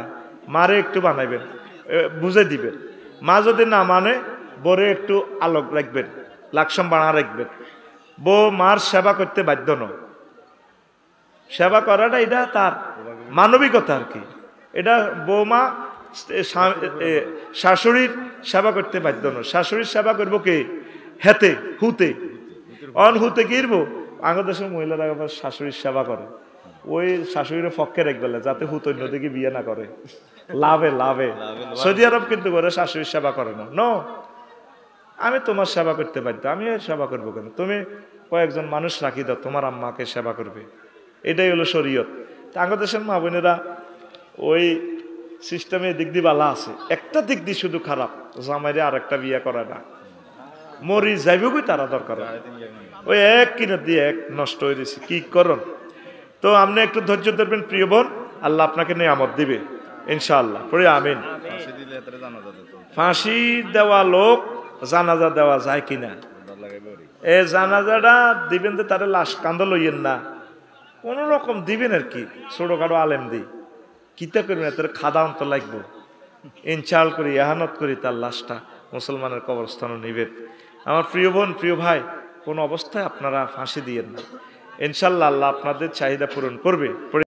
মারে একটু বানাইবেন, বুঝে দিবেন। মা যদি না মানে বরে একটু আলোক রাখবেন, লাকসাম বানা রাখবেন। বউ মার সেবা করতে বাধ্য নয়, সেবা করাটা এটা তার মানবিকতা আর কি। এটা বৌমা শাশুড়ির সেবা করতে বাধ্য নয়। শাশুড়ির সেবা করবো কে? হেতে হুতে হুতে কিরবো। আগের দেশের মহিলারা আবার শাশুড়ির সেবা করে, ওই শাশুড়ির পক্ষে রাখবে যাতে হুত অন্য দিকে বিয়ে না করে, লাভে। সৌদি আরব কিন্তু করে শাশুড়ির সেবা করে না। নো, আমি তোমার সেবা করতে বাধ্য, আমি সেবা করবো কেন? তুমি কয়েকজন মানুষ রাখি দাও, তোমার আম্মাকে সেবা করবে, এটাই হলো শরীয়ত। আগের দেশের মা বোনেরা ওই সিস্টেমে দিক দিয়ে বালা আছে, একটা দিক দিয়ে শুধু খারাপ, জামাইরে আর একটা বিয়ে করে না, মরি যাইব কই তারা দরকার, ওই এক কিনা দিয়ে এক নষ্ট হয়ে গেছে, কি করুন। তো আপনি একটু ধৈর্য ধরবেন প্রিয় বোন, আল্লাহ আপনাকে নিয়ামত দিবে ইনশাআল্লাহ, পড়ে আমিন। ফাঁসি দেওয়া লোক জানাজা দেওয়া যায় কিনা? এই জানাজাটা দিবেন যে তারা লাশ কান্দ লইয়েন না, কোন রকম দিবেন আর কি, ছোটখাটো আলেম দিই কিতা করবেন, তার খাদা অন্ত লাগবো, ইনশাল করি এহানত করি তার লাশটা মুসলমানের কবরস্থানে নিবেন। আমার প্রিয় বোন প্রিয় ভাই, কোন অবস্থায় আপনারা ফাঁসি দিয়েন না, ইনশাল্লাহ আল্লাহ আপনাদের চাহিদা পূরণ করবে।